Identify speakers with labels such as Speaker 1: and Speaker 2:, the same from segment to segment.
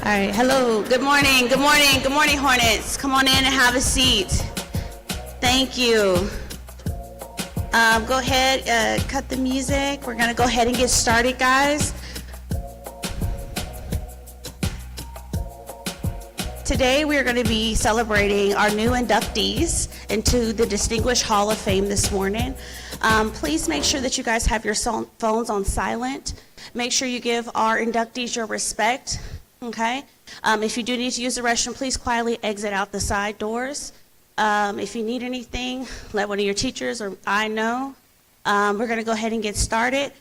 Speaker 1: All right, hello, good morning, good morning, good morning, Hornets. Come on in and have a seat. Thank you. Go ahead, cut the music. We're gonna go ahead and get started, guys. Today we are going to be celebrating our new inductees into the Distinguished Hall of Fame this morning. Please make sure that you guys have your phones on silent. Make sure you give our inductees your respect, okay? If you do need to use the restroom, please quietly exit out the side doors. If you need anything, let one of your teachers or I know. We're going to go ahead and get started.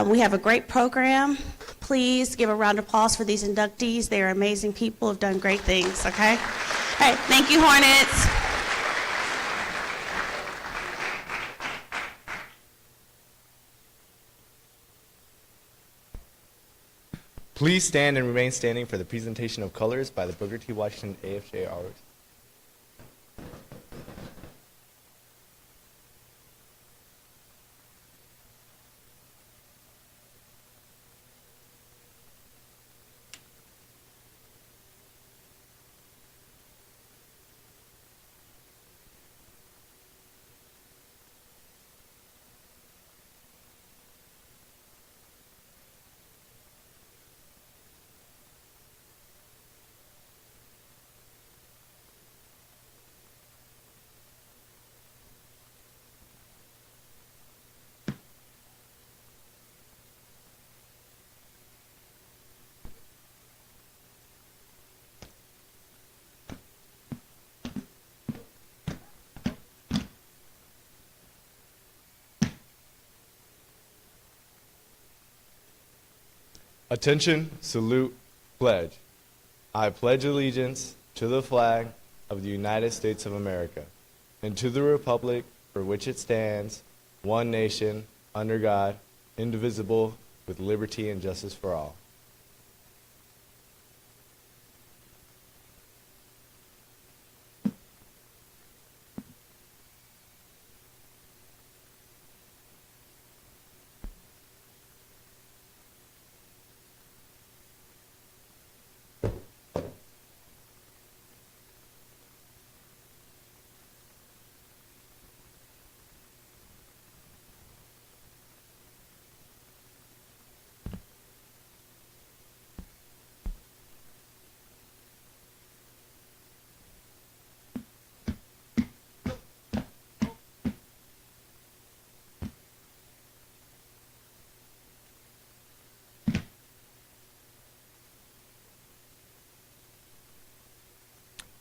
Speaker 1: We have a great program. Please give a round of applause for these inductees. They are amazing people, have done great things, okay? All right, thank you, Hornets.
Speaker 2: Please stand and remain standing for the presentation of colors by the Booker T. Washington AFJ Hours. Attention, salute, pledge. I pledge allegiance to the flag of the United States of America and to the republic for which it stands, one nation, under God, indivisible, with liberty and justice for all.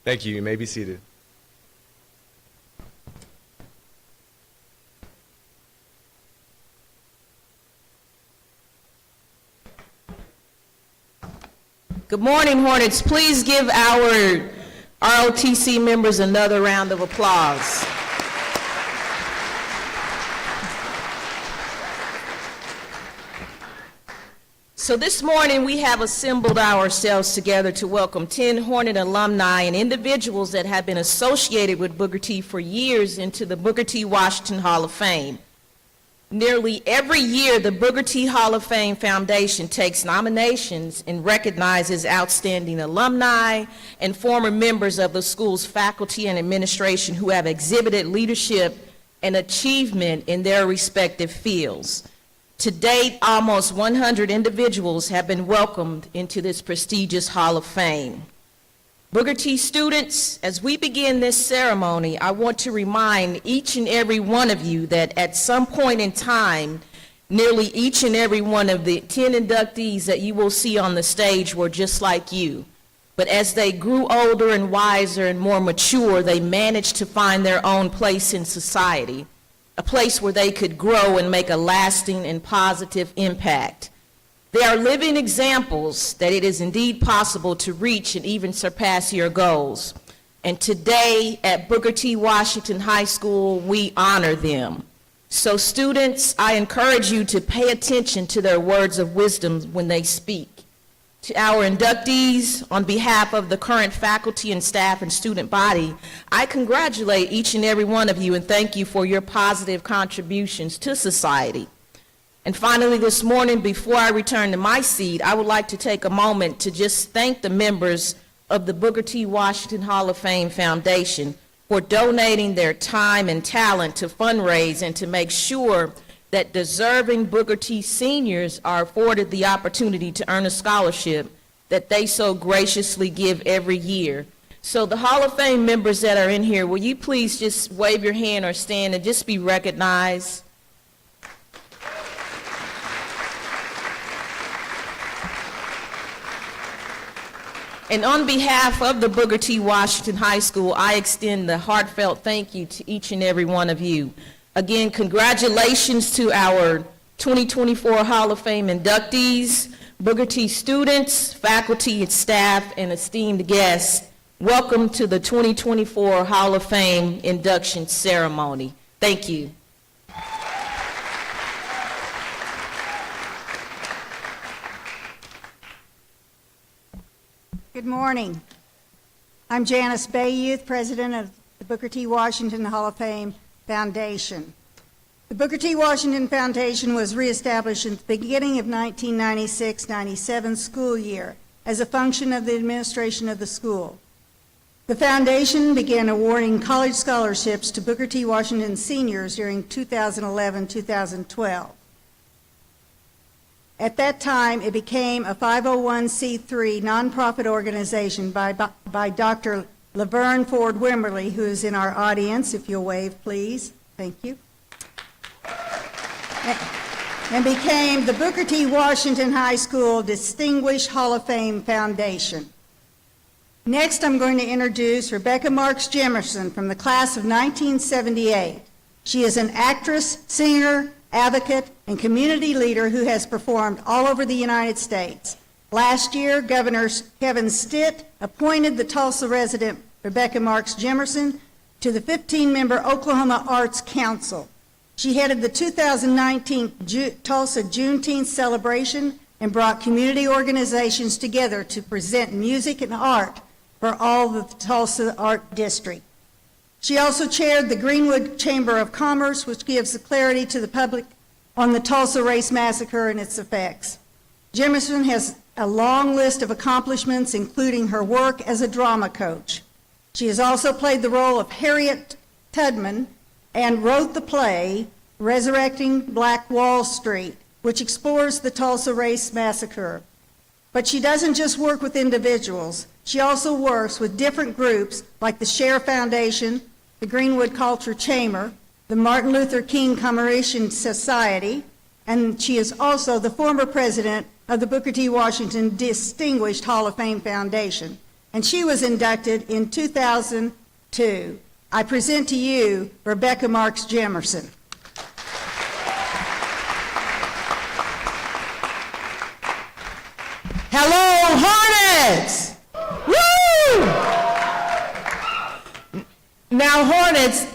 Speaker 2: Thank you. You may be seated.
Speaker 3: Good morning, Hornets. Please give our ROTC members another round of applause. So this morning we have assembled ourselves together to welcome 10 Hornet alumni and individuals that have been associated with Booker T for years into the Booker T. Washington Hall of Fame. Nearly every year, the Booker T. Hall of Fame Foundation takes nominations and recognizes outstanding alumni and former members of the school's faculty and administration who have exhibited leadership and achievement in their respective fields. To date, almost 100 individuals have been welcomed into this prestigious Hall of Fame. Booker T students, as we begin this ceremony, I want to remind each and every one of you that at some point in time, nearly each and every one of the 10 inductees that you will see on the stage were just like you. But as they grew older and wiser and more mature, they managed to find their own place in society, a place where they could grow and make a lasting and positive impact. They are living examples that it is indeed possible to reach and even surpass your goals. And today at Booker T. Washington High School, we honor them. So students, I encourage you to pay attention to their words of wisdom when they speak. To our inductees, on behalf of the current faculty and staff and student body, I congratulate each and every one of you and thank you for your positive contributions to society. And finally, this morning, before I return to my seat, I would like to take a moment to just thank the members of the Booker T. Washington Hall of Fame Foundation for donating their time and talent to fundraise and to make sure that deserving Booker T seniors are afforded the opportunity to earn a scholarship that they so graciously give every year. So the Hall of Fame members that are in here, will you please just wave your hand or stand and just be recognized? And on behalf of the Booker T. Washington High School, I extend the heartfelt thank you to each and every one of you. Again, congratulations to our 2024 Hall of Fame inductees, Booker T students, faculty and staff, and esteemed guests. Welcome to the 2024 Hall of Fame induction ceremony. Thank you.
Speaker 4: Good morning. I'm Janice Bayouth, president of the Booker T. Washington Hall of Fame Foundation. The Booker T. Washington Foundation was reestablished at the beginning of 1996-97 school year as a function of the administration of the school. The foundation began awarding college scholarships to Booker T. Washington seniors during 2011-2012. At that time, it became a 501c3 nonprofit organization by Dr. Laverne Ford Wimberly, who is in our audience. If you'll wave, please. Thank you. And became the Booker T. Washington High School Distinguished Hall of Fame Foundation. Next, I'm going to introduce Rebecca Marks Jemerson from the class of 1978. She is an actress, singer, advocate, and community leader who has performed all over the United States. Last year, Governor Kevin Stitt appointed the Tulsa resident Rebecca Marks Jemerson to the 15-member Oklahoma Arts Council. She headed the 2019 Tulsa Juneteenth celebration and brought community organizations together to present music and art for all the Tulsa Art District. She also chaired the Greenwood Chamber of Commerce, which gives the clarity to the public on the Tulsa Race Massacre and its effects. Jemerson has a long list of accomplishments, including her work as a drama coach. She has also played the role of Harriet Tubman and wrote the play Resurrecting Black Wall Street, which explores the Tulsa Race Massacre. But she doesn't just work with individuals. She also works with different groups like the Share Foundation, the Greenwood Culture Chamber, the Martin Luther King Commemoration Society, and she is also the former president of the Booker T. Washington Distinguished Hall of Fame Foundation, and she was inducted in 2002. I present to you Rebecca Marks Jemerson.
Speaker 5: Hello, Hornets! Woo! Now, Hornets,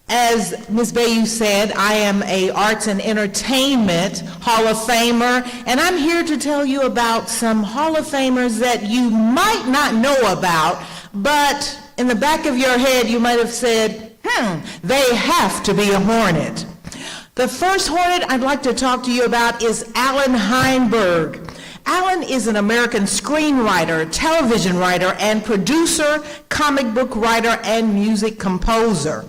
Speaker 5: as Ms. Bayou said, I am a Arts and Entertainment Hall of Famer, and I'm here to tell you about some Hall of Famers that you might not know about, but in the back of your head you might have said, they have to be a Hornet. The first Hornet I'd like to talk to you about is Allen Heinberg. Allen is an American screenwriter, television writer, and producer, comic book writer, and music composer.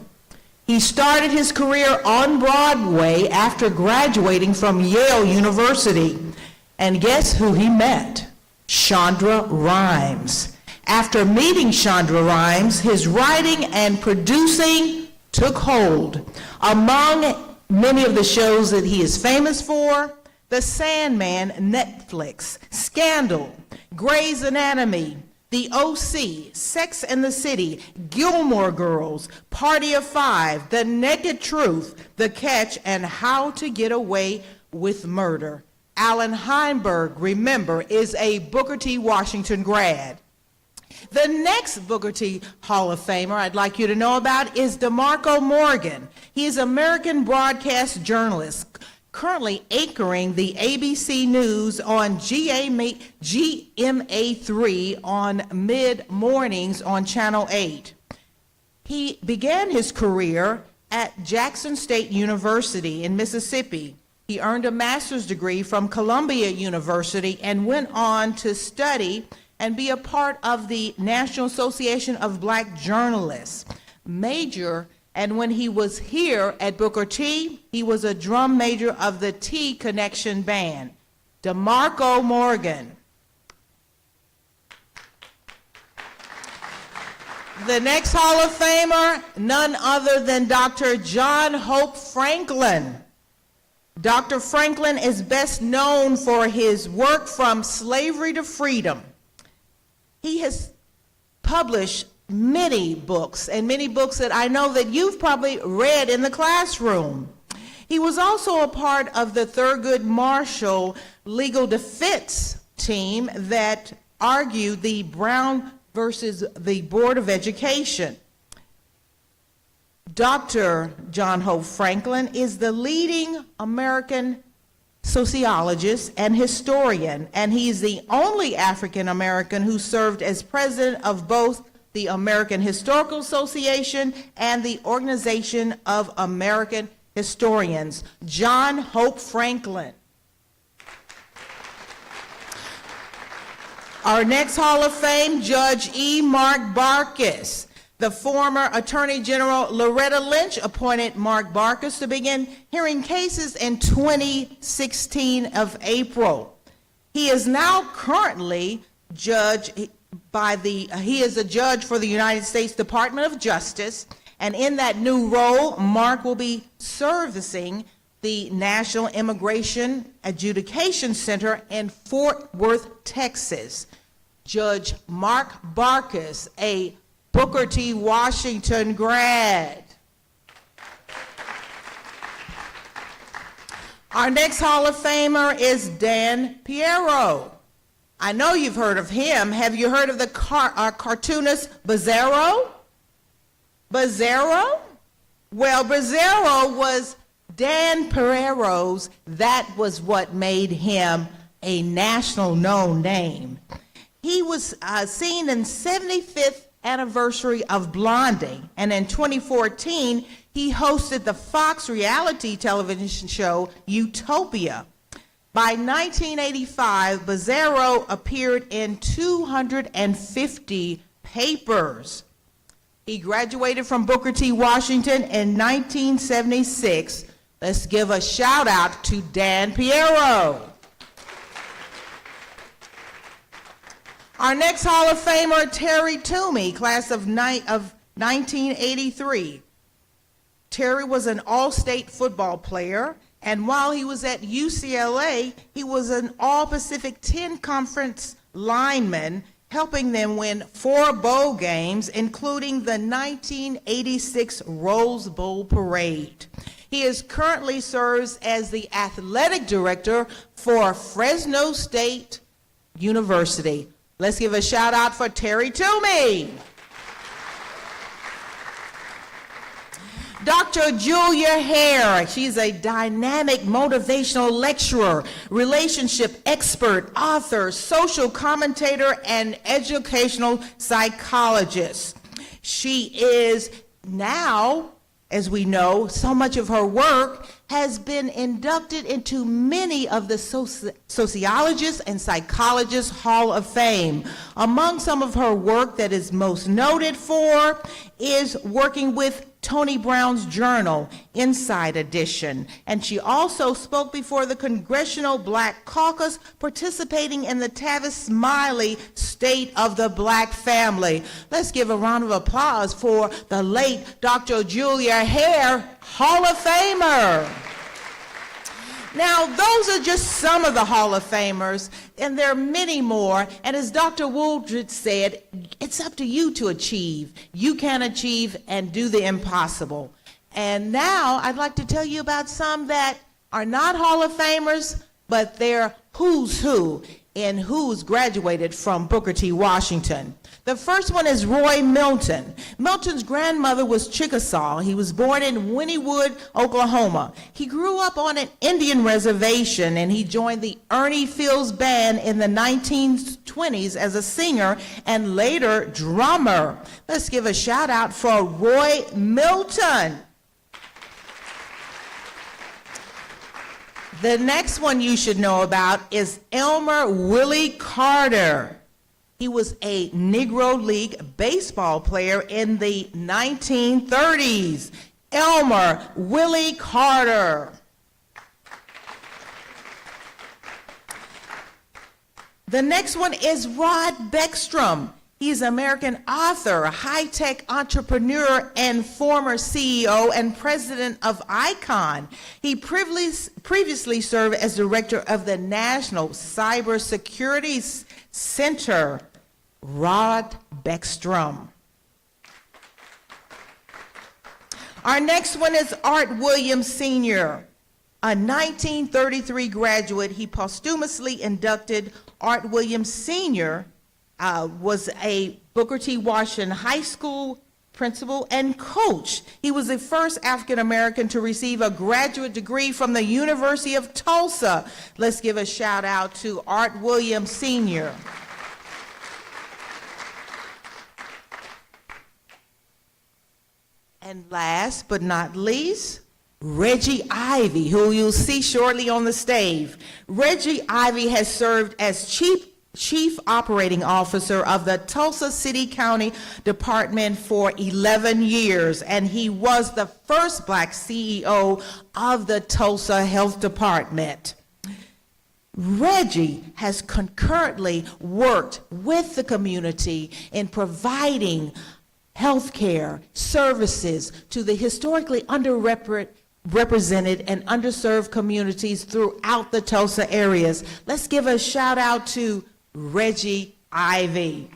Speaker 5: He started his career on Broadway after graduating from Yale University. And guess who he met? Shonda Rhimes. After meeting Shonda Rhimes, his writing and producing took hold. Among many of the shows that he is famous for, The Sandman, Netflix, Scandal, Grey's Anatomy, The OC, Sex and the City, Gilmore Girls, Party of Five, The Naked Truth, The Catch, and How to Get Away with Murder. Allen Heinberg, remember, is a Booker T. Washington grad. The next Booker T. Hall of Famer I'd like you to know about is DeMarco Morgan. He is an American broadcast journalist, currently anchoring the ABC News on GMA3 on mid-mornings on Channel 8. He began his career at Jackson State University in Mississippi, He earned a master's degree from Columbia University and went on to study and be a part of the National Association of Black Journalists. And when he was here at Booker T, he was a drum major of the T Connection Band. DeMarco Morgan. The next Hall of Famer, none other than Dr. John Hope Franklin. Dr. Franklin is best known for his work from slavery to freedom. He has published many books, and many books that I know that you've probably read in the classroom. He was also a part of the Thurgood Marshall legal defense team that argued the Brown versus the Board of Education. Dr. John Hope Franklin is the leading American sociologist and historian, and he's the only African American who served as president of both the American Historical Association and the Organization of American Historians. John Hope Franklin. Our next Hall of Fame, Judge E. Mark Barkus. The former Attorney General Loretta Lynch appointed Mark Barkus to begin hearing cases in 2016 of April. He is now currently he is a judge for the United States Department of Justice, and in that new role, Mark will be servicing the National Immigration Adjudication Center in Fort Worth, Texas. Judge Mark Barkus, a Booker T. Washington grad. Our next Hall of Famer is Dan Piero. I know you've heard of him. Have you heard of the cartoonist Bizarro? Bizarro? Well, Bizarro was Dan Piero's, that was what made him a national known name. He was seen in 75th anniversary of Blondie, and in 2014, he hosted the Fox reality television show Utopia. By 1985, Bizarro appeared in 250 papers. He graduated from Booker T. Washington in 1976. Let's give a shout out to Dan Piero. Our next Hall of Famer, Terry Toomey, class of 1983. Terry was an all-state football player, and while he was at UCLA, he was an All-Pacific 10 Conference lineman, helping them win 4 bowl games, including the 1986 Rose Bowl parade. He is currently serves as the athletic director for Fresno State University. Let's give a shout out for Terry Toomey. Dr. Julia Hare, she's a dynamic motivational lecturer, relationship expert, author, social commentator, and educational psychologist. She is now, as we know, so much of her work has been inducted into many of the Sociologists and Psychologists Hall of Fame. Among some of her work that is most noted for is working with Tony Brown's journal, Inside Edition. And she also spoke before the Congressional Black Caucus, participating in the Tavis Smiley State of the Black Family. Let's give a round of applause for the late Dr. Julia Hare, Hall of Famer. Now, those are just some of the Hall of Famers, and there are many more. And as Dr. Wooldridge said, it's up to you to achieve. You can achieve and do the impossible. And now I'd like to tell you about some that are not Hall of Famers, but they're who's who and who's graduated from Booker T. Washington. The first one is Roy Milton. Milton's grandmother was Chickasaw. He was born in Wynnewood, Oklahoma. He grew up on an Indian reservation, and he joined the Ernie Fields Band in the 1920s as a singer and later drummer. Let's give a shout out for Roy Milton. The next one you should know about is Elmer Willie Carter. He was a Negro League baseball player in the 1930s. Elmer Willie Carter. The next one is Rod Beckstrom. He's an American author, high-tech entrepreneur, and former CEO and president of ICON. He previously served as director of the National Cybersecurity Center. Rod Beckstrom. Our next one is Art Williams Sr., a 1933 graduate. He posthumously inducted Art Williams Sr., was a Booker T. Washington High School principal and coach. He was the first African American to receive a graduate degree from the University of Tulsa. Let's give a shout out to Art Williams Sr. And last but not least, Reggie Ivy, who you'll see shortly on the stage. Reggie Ivy has served as Chief Operating Officer of the Tulsa City County Department for 11 years, and he was the first Black CEO of the Tulsa Health Department. Reggie has concurrently worked with the community in providing health care services to the historically underrepresented and underserved communities throughout the Tulsa areas. Let's give a shout out to Reggie Ivy.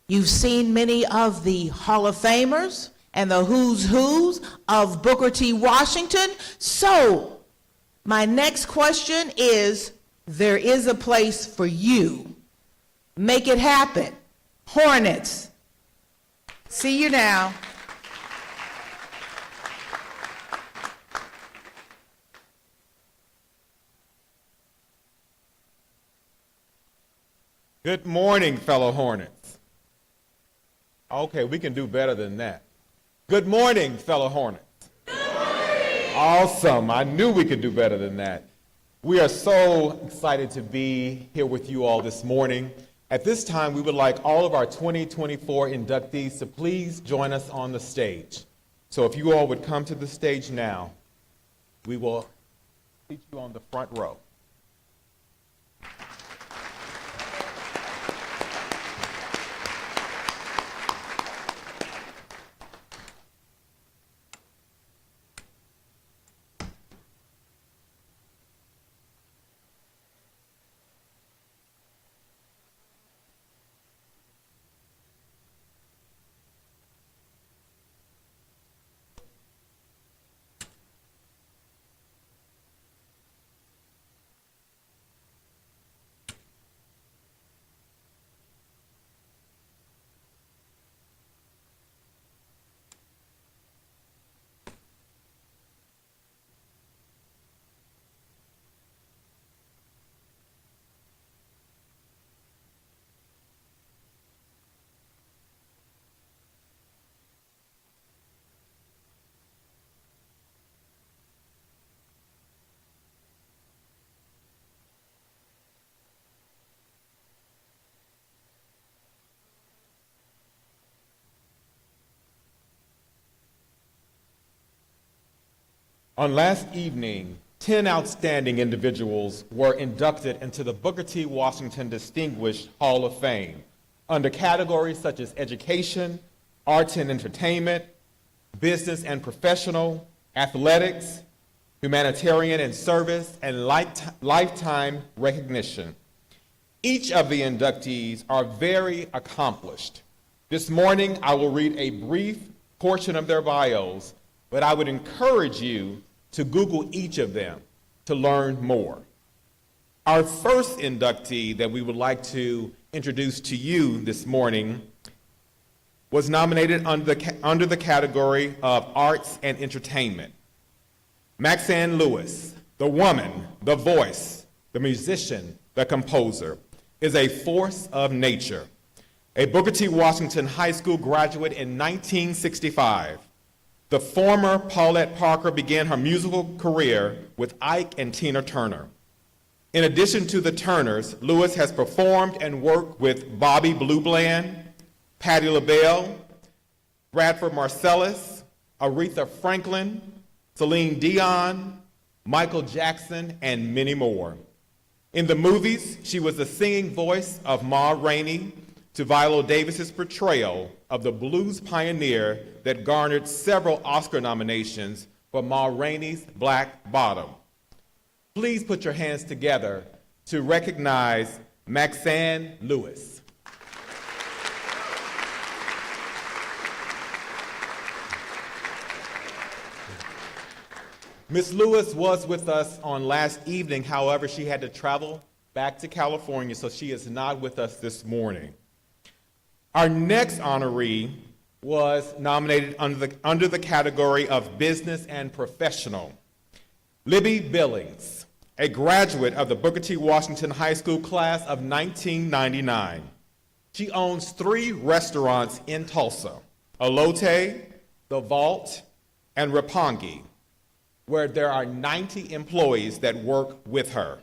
Speaker 5: You've seen many of the Hall of Famers and the who's who's of Booker T. Washington. So my next question is, there is a place for you. Make it happen. Hornets. See you now.
Speaker 6: Good morning, fellow Hornets. Okay, we can do better than that. Good morning, fellow Hornets. Good morning. Awesome. I knew we could do better than that. We are so excited to be here with you all this morning. At this time, we would like all of our 2024 inductees to please join us on the stage. So if you all would come to the stage now, we will seat you on the front row. On last evening, 10 outstanding individuals were inducted into the Booker T. Washington Distinguished Hall of Fame under categories such as education, arts and entertainment, business and professional, athletics, humanitarian and service, and lifetime recognition. Each of the inductees are very accomplished. This morning, I will read a brief portion of their bios, but I would encourage you to Google each of them to learn more. Our first inductee that we would like to introduce to you this morning was nominated under the category of arts and entertainment. Maxine Lewis, the woman, the voice, the musician, the composer, is a force of nature. A Booker T. Washington High School graduate in 1965, The former Paulette Parker began her musical career with Ike and Tina Turner. In addition to the Turners, Lewis has performed and worked with Bobby Blue Bland, Patti LaBelle, Bradford Marcellus, Aretha Franklin, Celine Dion, Michael Jackson, and many more. In the movies, she was the singing voice of Ma Rainey to Viola Davis's portrayal of the blues pioneer that garnered several Oscar nominations for Ma Rainey's Black Bottom. Please put your hands together to recognize Maxanne Lewis. Ms. Lewis was with us on last evening. However, she had to travel back to California, so she is not with us this morning. Our next honoree was nominated under the category of Business and Professional. Libby Billings, a graduate of the Booker T. Washington High School class of 1999. She owns 3 restaurants in Tulsa, Elote, The Vault, and Rapongi, where there are 90 employees that work with her.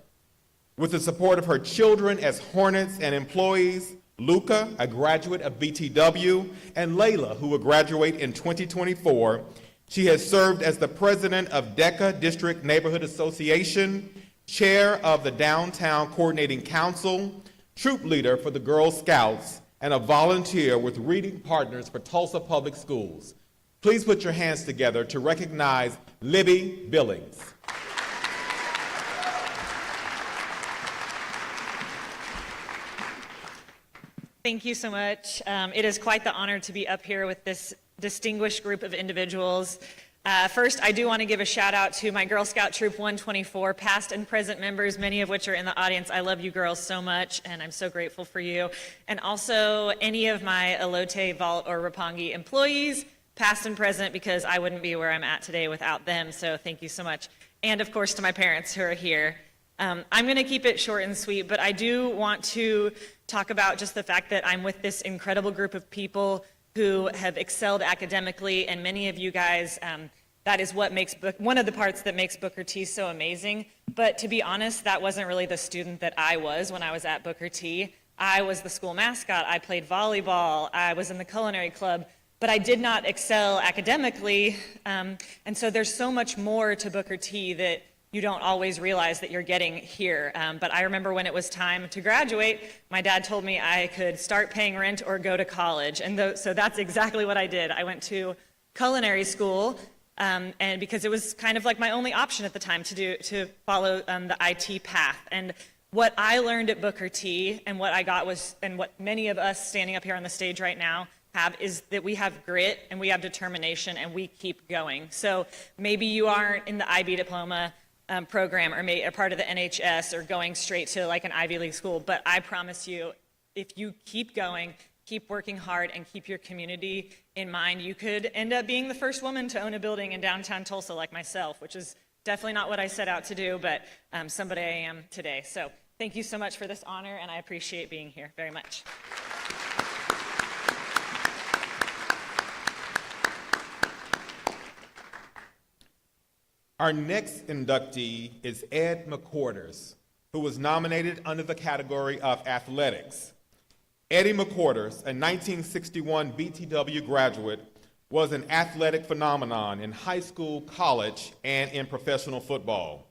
Speaker 6: With the support of her children as Hornets and employees, Luca, a graduate of BTW, and Layla, who will graduate in 2024, she has served as the president of DECA District Neighborhood Association, chair of the Downtown Coordinating Council, troop leader for the Girl Scouts, and a volunteer with Reading Partners for Tulsa Public Schools. Please put your hands together to recognize Libby Billings.
Speaker 7: Thank you so much. It is quite the honor to be up here with this distinguished group of individuals. First, I do want to give a shout out to my Girl Scout Troop 124, past and present members, many of which are in the audience. I love you girls so much, and I'm so grateful for you. And also any of my Elote, Vault, or Rapongi employees, past and present, because I wouldn't be where I'm at today without them, so thank you so much. And of course to my parents who are here. I'm going to keep it short and sweet, but I do want to talk about just the fact that I'm with this incredible group of people who have excelled academically, and many of you guys, that is what makes one of the parts that makes Booker T so amazing. But to be honest, that wasn't really the student that I was when I was at Booker T. I was the school mascot, I played volleyball, I was in the culinary club, but I did not excel academically, and so there's so much more to Booker T that you don't always realize that you're getting here. But I remember when it was time to graduate, my dad told me I could start paying rent or go to college, and so that's exactly what I did. I went to culinary school, and because it was kind of like my only option at the time to follow the IT path. And what I learned at Booker T, and what I got was, and what many of us standing up here on the stage right now have, is that we have grit and we have determination and we keep going. So maybe you aren't in the IB diploma program or a part of the NHS or going straight to like an Ivy League school, but I promise you, if you keep going, keep working hard, and keep your community in mind, you could end up being the first woman to own a building in downtown Tulsa like myself, which is definitely not what I set out to do, but somebody I am today. So thank you so much for this honor, and I appreciate being here very much.
Speaker 6: Our next inductee is Ed McQuarters, who was nominated under the category of athletics. Eddie McQuarters, a 1961 BTW graduate, was an athletic phenomenon in high school, college, and in professional football.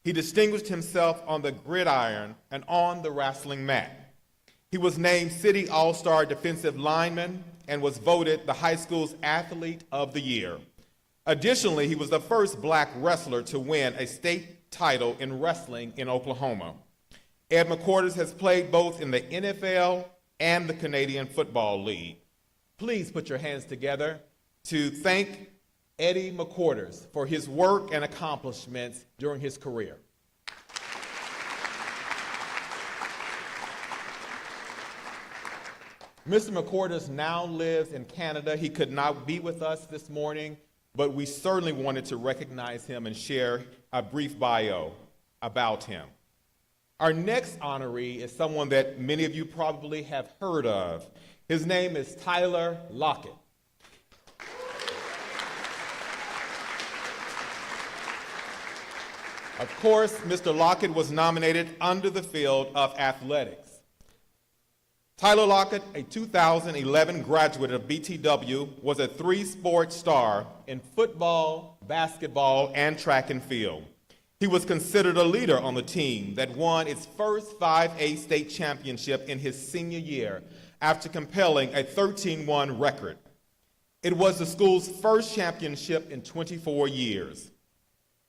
Speaker 6: He distinguished himself on the gridiron and on the wrestling mat. He was named City All-Star Defensive Lineman and was voted the high school's Athlete of the Year. Additionally, he was the first black wrestler to win a state title in wrestling in Oklahoma. Ed McQuarters has played both in the NFL and the Canadian Football League. Please put your hands together to thank Eddie McQuarters for his work and accomplishments during his career. Mr. McQuarters now lives in Canada. He could not be with us this morning, but we certainly wanted to recognize him and share a brief bio about him. Our next honoree is someone that many of you probably have heard of. His name is Tyler Lockett. Of course, Mr. Lockett was nominated under the field of athletics. Tyler Lockett, a 2011 graduate of BTW, was a three-sport star in football, basketball, and track and field. He was considered a leader on the team that won its first 5A state championship in his senior year after compelling a 13-1 record. It was the school's first championship in 24 years.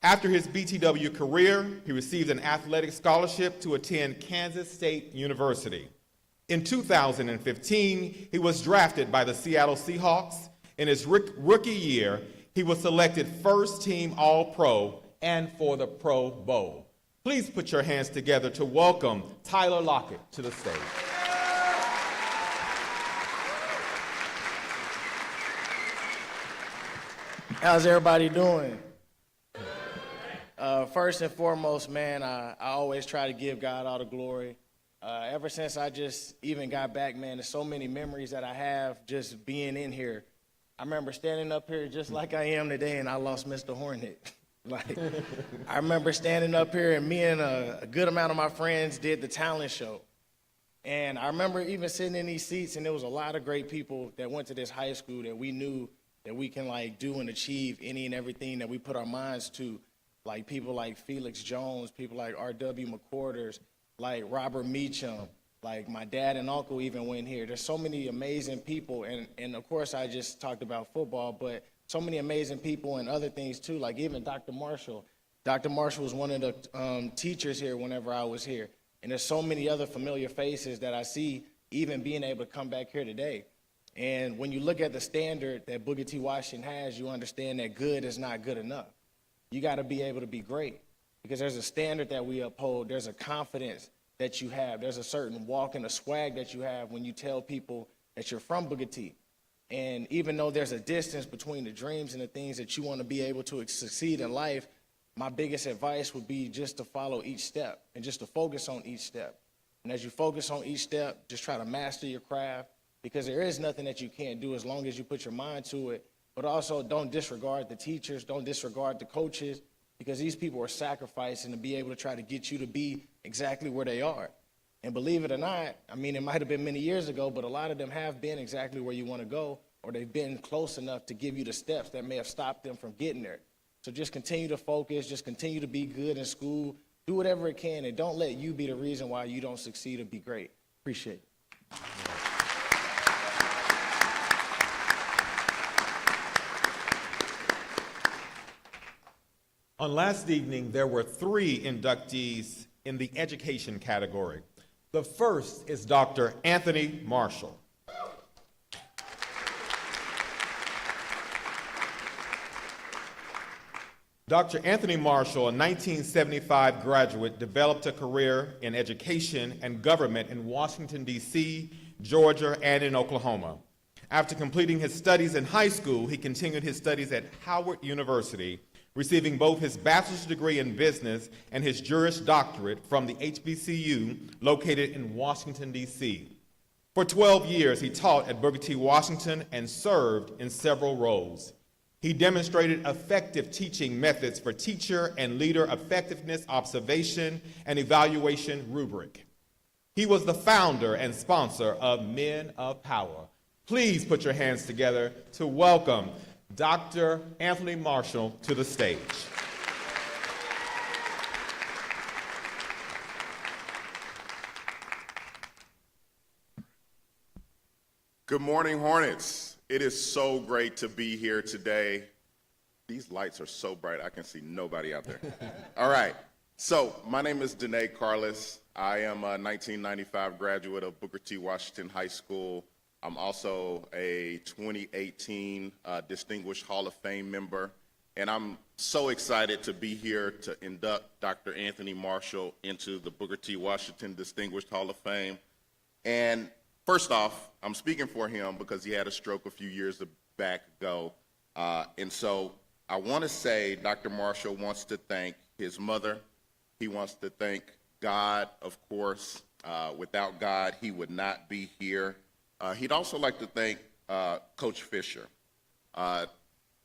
Speaker 6: After his BTW career, he received an athletic scholarship to attend Kansas State University. In 2015, he was drafted by the Seattle Seahawks. In his rookie year, he was selected first team All-Pro and for the Pro Bowl. Please put your hands together to welcome Tyler Lockett to the stage.
Speaker 8: How's everybody doing? First and foremost, man, I always try to give God all the glory. Ever since I just even got back, man, there's so many memories that I have just being in here. I remember standing up here just like I am today, and I lost Mr. Hornet. I remember standing up here, and me and a good amount of my friends did the talent show. And I remember even sitting in these seats, and there was a lot of great people that went to this high school that we knew that we can do and achieve any and everything that we put our minds to. Like people like Felix Jones, people like R.W. McQuarters, like Robert Meacham, like my dad and uncle even went here. There's so many amazing people, and of course I just talked about football, but so many amazing people and other things too, like even Dr. Marshall. Dr. Marshall was one of the teachers here whenever I was here, and there's so many other familiar faces that I see even being able to come back here today. And when you look at the standard that Booker T. Washington has, you understand that good is not good enough. You got to be able to be great, because there's a standard that we uphold. There's a confidence that you have. There's a certain walk and a swag that you have when you tell people that you're from Booker T. And even though there's a distance between the dreams and the things that you want to be able to succeed in life, my biggest advice would be just to follow each step and just to focus on each step. And as you focus on each step, just try to master your craft, because there is nothing that you can't do as long as you put your mind to it. But also don't disregard the teachers, don't disregard the coaches, because these people are sacrificing to be able to try to get you to be exactly where they are. And believe it or not, I mean, it might have been many years ago, but a lot of them have been exactly where you want to go, or they've been close enough to give you the steps that may have stopped them from getting there. So just continue to focus, just continue to be good in school, do whatever it can, and don't let you be the reason why you don't succeed or be great. Appreciate it.
Speaker 6: On last evening, there were 3 inductees in the education category. The first is Dr. Anthony Marshall. Dr. Anthony Marshall, a 1975 graduate, developed a career in education and government in Washington, D.C., Georgia, and in Oklahoma. After completing his studies in high school, he continued his studies at Howard University, receiving both his bachelor's degree in business and his Juris Doctorate from the HBCU located in Washington, D.C. For 12 years, he taught at Booker T. Washington and served in several roles. He demonstrated effective teaching methods for teacher and leader effectiveness observation and evaluation rubric. He was the founder and sponsor of Men of Power. Please put your hands together to welcome Dr. Anthony Marshall to the stage.
Speaker 9: Good morning, Hornets. It is so great to be here today. These lights are so bright, I can see nobody out there. All right, so my name is Danae Carlos. I am a 1995 graduate of Booker T. Washington High School. I'm also a 2018 Distinguished Hall of Fame member, and I'm so excited to be here to induct Dr. Anthony Marshall into the Booker T. Washington Distinguished Hall of Fame. And first off, I'm speaking for him because he had a stroke a few years back ago, and so I want to say Dr. Marshall wants to thank his mother. He wants to thank God, of course. Without God, he would not be here. He'd also like to thank Coach Fisher,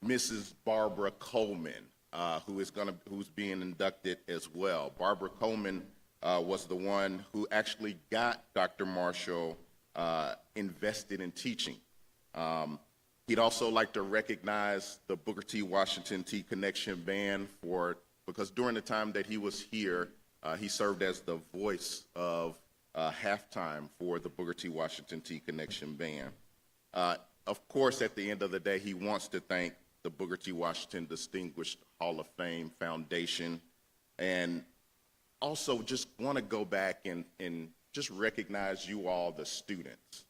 Speaker 9: Mrs. Barbara Coleman, who's being inducted as well. Barbara Coleman was the one who actually got Dr. Marshall invested in teaching. He'd also like to recognize the Booker T. Washington T. Connection Band because during the time that he was here, he served as the voice of halftime for the Booker T. Washington T. Connection Band. Of course, at the end of the day, he wants to thank the Booker T. Washington Distinguished Hall of Fame Foundation, and also just want to go back and just recognize you all, the students.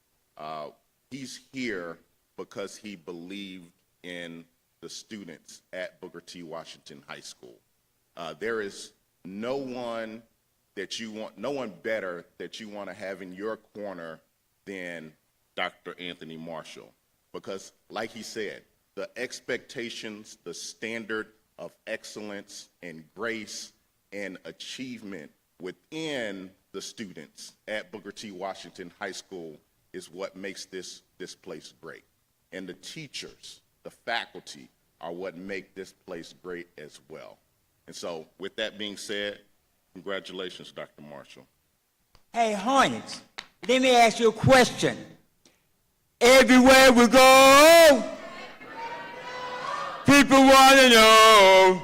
Speaker 9: He's here because he believed in the students at Booker T. Washington High School. There is no one better that you want to have in your corner than Dr. Anthony Marshall, because like he said, the expectations, the standard of excellence and grace and achievement within the students at Booker T. Washington High School is what makes this place great. And the teachers, the faculty, are what make this place great as well. And so with that being said, congratulations, Dr. Marshall.
Speaker 10: Hey, Hornets, let me ask you a question. Everywhere we go, people want to know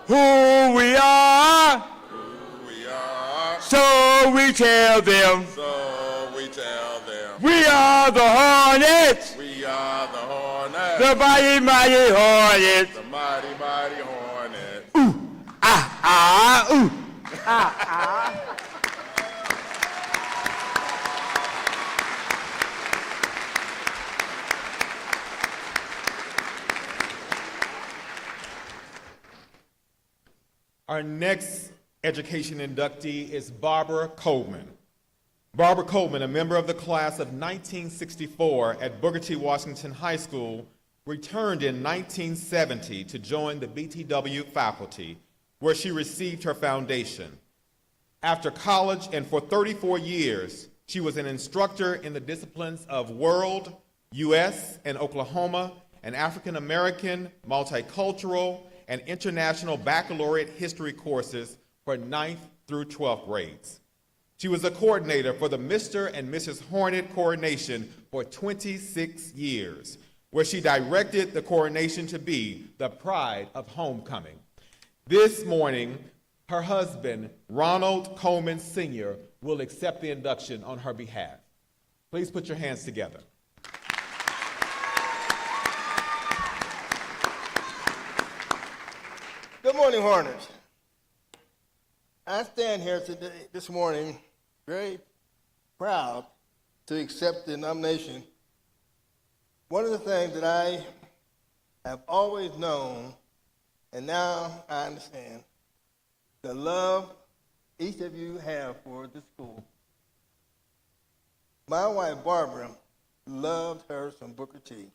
Speaker 10: who we are. So we tell them. We are the Hornets.
Speaker 9: We are the Hornets.
Speaker 10: The mighty, mighty Hornets.
Speaker 9: The mighty, mighty Hornets.
Speaker 10: Ooh, ah, ah, ooh, ah, ah.
Speaker 6: Our next education inductee is Barbara Coleman. Barbara Coleman, a member of the class of 1964 at Booker T. Washington High School, returned in 1970 to join the BTW faculty, where she received her foundation. After college and for 34 years, she was an instructor in the disciplines of World, U.S., and Oklahoma, and African American, multicultural, and international baccalaureate history courses for 9th through 12th grades. She was a coordinator for the Mr. and Mrs. Hornet coordination for 26 years, where she directed the coordination to be the pride of homecoming. This morning, her husband, Ronald Coleman Sr., will accept the induction on her behalf. Please put your hands together.
Speaker 11: Good morning, Hornets. I stand here today, this morning, very proud to accept the nomination. One of the things that I have always known, and now I understand, the love each of you have for the school. My wife, Barbara, loved her some Booker T.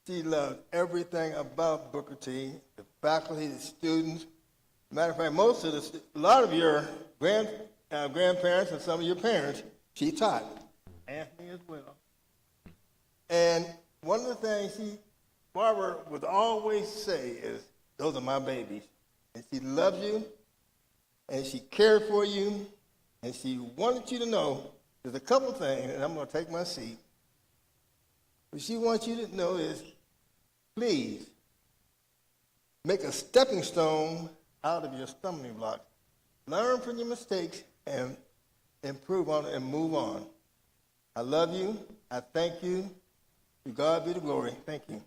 Speaker 11: She loved everything about Booker T, the faculty, the students. Matter of fact, a lot of your grandparents and some of your parents, she taught. Anthony as well. And one of the things Barbara would always say is, those are my babies. And she loves you, and she cared for you, and she wanted you to know there's a couple things, and I'm going to take my seat. What she wants you to know is, please, make a stepping stone out of your stumbling block. Learn from your mistakes and improve on it and move on. I love you. I thank you. To God be the glory. Thank you.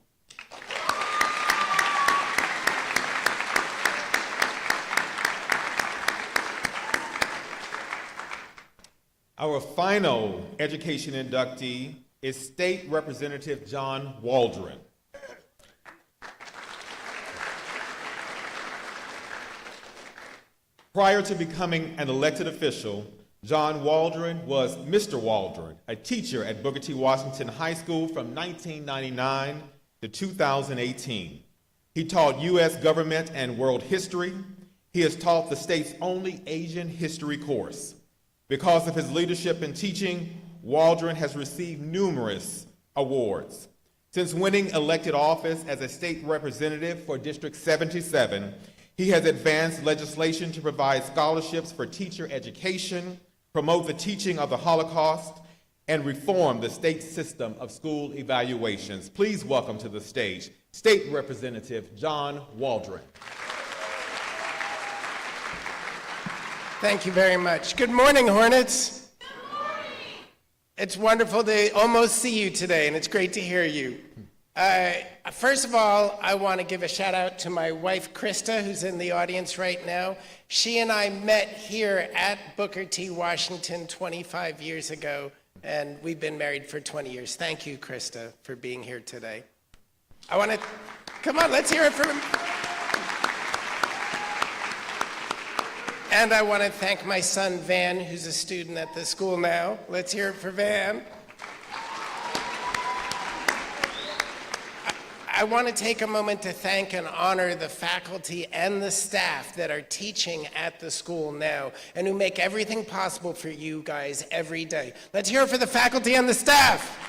Speaker 6: Our final education inductee is State Representative John Waldron. Prior to becoming an elected official, John Waldron was Mr. Waldron, a teacher at Booker T. Washington High School from 1999 to 2018. He taught U.S. government and world history. He has taught the state's only Asian history course. Because of his leadership in teaching, Waldron has received numerous awards. Since winning elected office as a state representative for District 77, he has advanced legislation to provide scholarships for teacher education, promote the teaching of the Holocaust, and reform the state system of school evaluations. Please welcome to the stage State Representative John Waldron.
Speaker 12: Thank you very much. Good morning, Hornets. Good morning. It's wonderful to almost see you today, and it's great to hear you. First of all, I want to give a shout out to my wife, Krista, who's in the audience right now. She and I met here at Booker T. Washington 25 years ago, and we've been married for 20 years. Thank you, Krista, for being here today. I want to, come on, let's hear it for him. And I want to thank my son, Van, who's a student at the school now. Let's hear it for Van. I want to take a moment to thank and honor the faculty and the staff that are teaching at the school now and who make everything possible for you guys every day. Let's hear it for the faculty and the staff.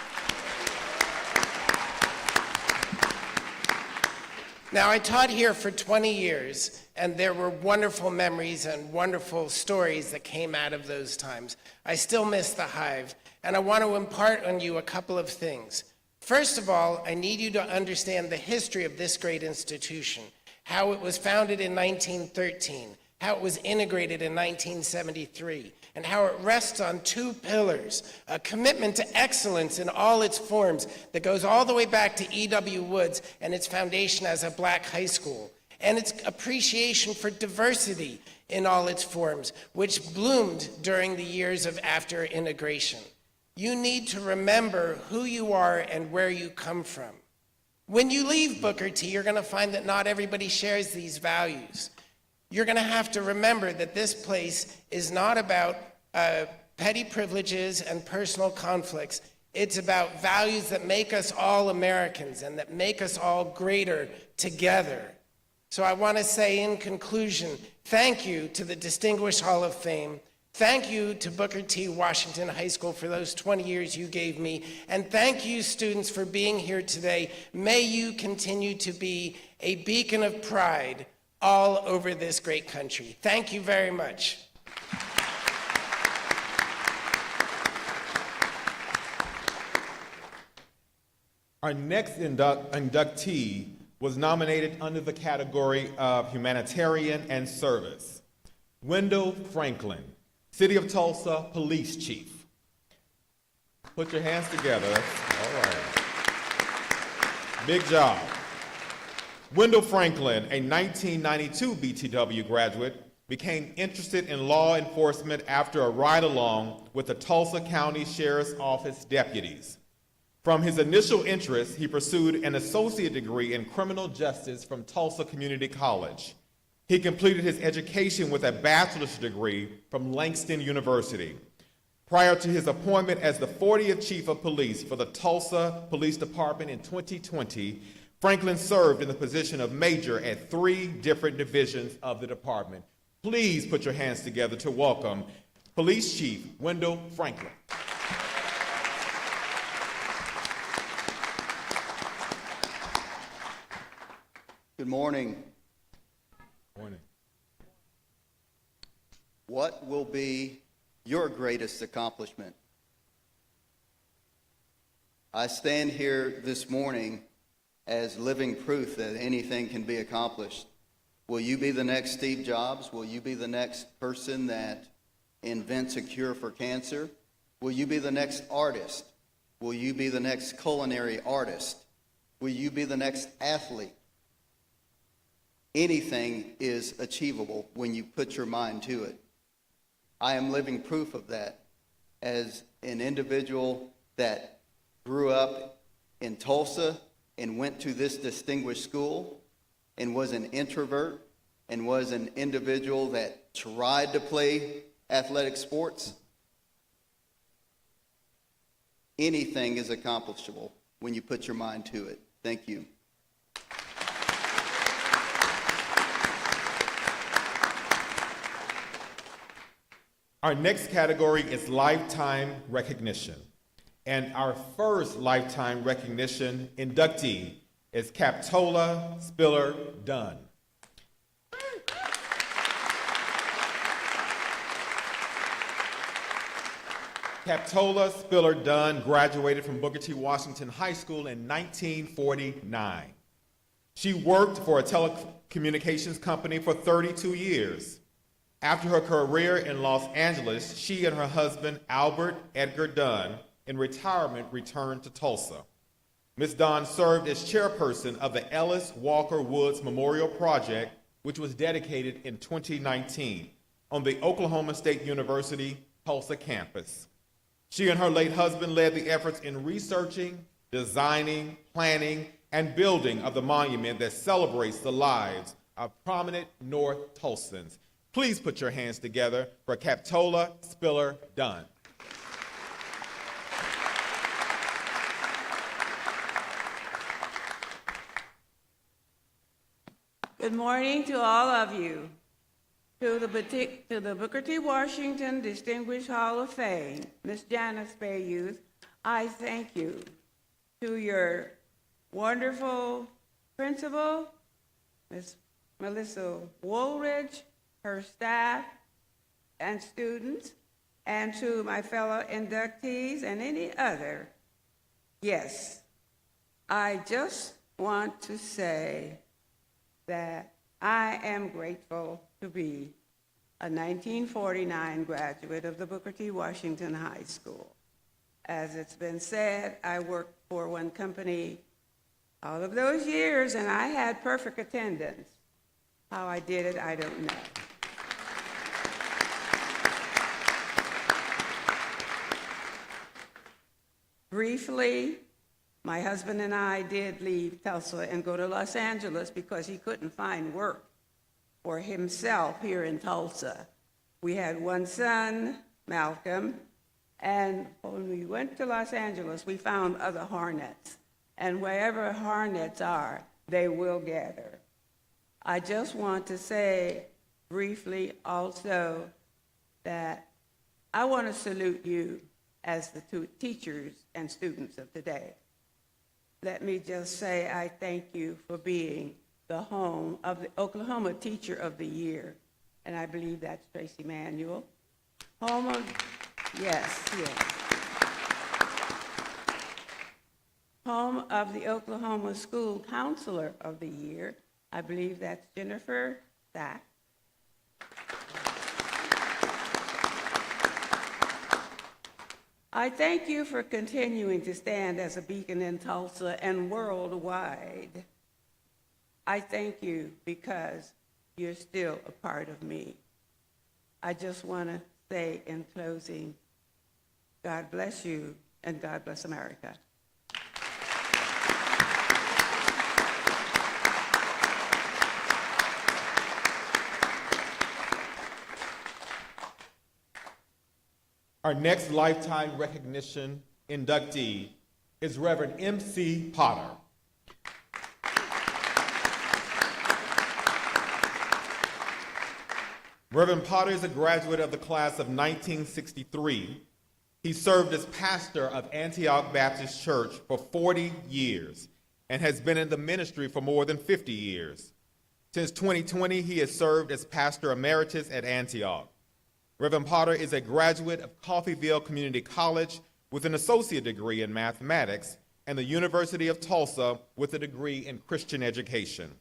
Speaker 12: Now, I taught here for 20 years, and there were wonderful memories and wonderful stories that came out of those times. I still miss the Hive, and I want to impart on you a couple of things. First of all, I need you to understand the history of this great institution, how it was founded in 1913, how it was integrated in 1973, and how it rests on two pillars, a commitment to excellence in all its forms that goes all the way back to E.W. Woods and its foundation as a black high school, and its appreciation for diversity in all its forms, which bloomed during the years of after integration. You need to remember who you are and where you come from. When you leave Booker T, you're going to find that not everybody shares these values. You're going to have to remember that this place is not about petty privileges and personal conflicts. It's about values that make us all Americans and that make us all greater together. So I want to say in conclusion, thank you to the Distinguished Hall of Fame. Thank you to Booker T. Washington High School for those 20 years you gave me. And thank you, students, for being here today. May you continue to be a beacon of pride all over this great country. Thank you very much.
Speaker 6: Our next inductee was nominated under the category of Humanitarian and Service. Wendell Franklin, City of Tulsa Police Chief. Put your hands together. All right. Big job. Wendell Franklin, a 1992 BTW graduate, became interested in law enforcement after a ride-along with the Tulsa County Sheriff's Office deputies. From his initial interest, he pursued an associate degree in criminal justice from Tulsa Community College. He completed his education with a bachelor's degree from Langston University. Prior to his appointment as the 40th Chief of Police for the Tulsa Police Department in 2020, Franklin served in the position of major at 3 different divisions of the department. Please put your hands together to welcome Police Chief Wendell Franklin.
Speaker 13: Good morning.
Speaker 6: Morning.
Speaker 13: What will be your greatest accomplishment? I stand here this morning as living proof that anything can be accomplished. Will you be the next Steve Jobs? Will you be the next person that invents a cure for cancer? Will you be the next artist? Will you be the next culinary artist? Will you be the next athlete? Anything is achievable when you put your mind to it. I am living proof of that as an individual that grew up in Tulsa and went to this distinguished school and was an introvert and was an individual that tried to play athletic sports. Anything is accomplishable when you put your mind to it. Thank you.
Speaker 6: Our next category is lifetime recognition. And our first lifetime recognition inductee is Captola Spiller Dunn. Captola Spiller Dunn graduated from Booker T. Washington High School in 1949. She worked for a telecommunications company for 32 years. After her career in Los Angeles, she and her husband, Albert Edgar Dunn, in retirement returned to Tulsa. Ms. Dunn served as chairperson of the Ellis Walker Woods Memorial Project, which was dedicated in 2019 on the Oklahoma State University Tulsa campus. She and her late husband led the efforts in researching, designing, planning, and building of the monument that celebrates the lives of prominent North Tulsans. Please put your hands together for Captola Spiller Dunn.
Speaker 14: Good morning to all of you. To the Booker T. Washington Distinguished Hall of Fame, Ms. Janice Bayouth, I thank you. To your wonderful principal, Ms. Melissa Woolridge, her staff and students, and to my fellow inductees and any other. Yes, I just want to say that I am grateful to be a 1949 graduate of the Booker T. Washington High School. As it's been said, I worked for one company all of those years, and I had perfect attendance. How I did it, I don't know. Briefly, my husband and I did leave Tulsa and go to Los Angeles because he couldn't find work for himself here in Tulsa. We had one son, Malcolm, and when we went to Los Angeles, we found other Hornets. And wherever Hornets are, they will gather. I just want to say briefly also that I want to salute you as the two teachers and students of today. Let me just say I thank you for being the home of the Oklahoma Teacher of the Year, and I believe that's Tracy Manuel. Home of, yes. Home of the Oklahoma School Counselor of the Year, I believe that's Jennifer Sack. I thank you for continuing to stand as a beacon in Tulsa and worldwide. I thank you because you're still a part of me. I just want to say in closing, God bless you and God bless America.
Speaker 6: Our next lifetime recognition inductee is Reverend M.C. Potter. Reverend Potter is a graduate of the class of 1963. He served as pastor of Antioch Baptist Church for 40 years and has been in the ministry for more than 50 years. Since 2020, he has served as pastor emeritus at Antioch. Reverend Potter is a graduate of Coffeyville Community College with an associate degree in mathematics and the University of Tulsa with a degree in Christian education.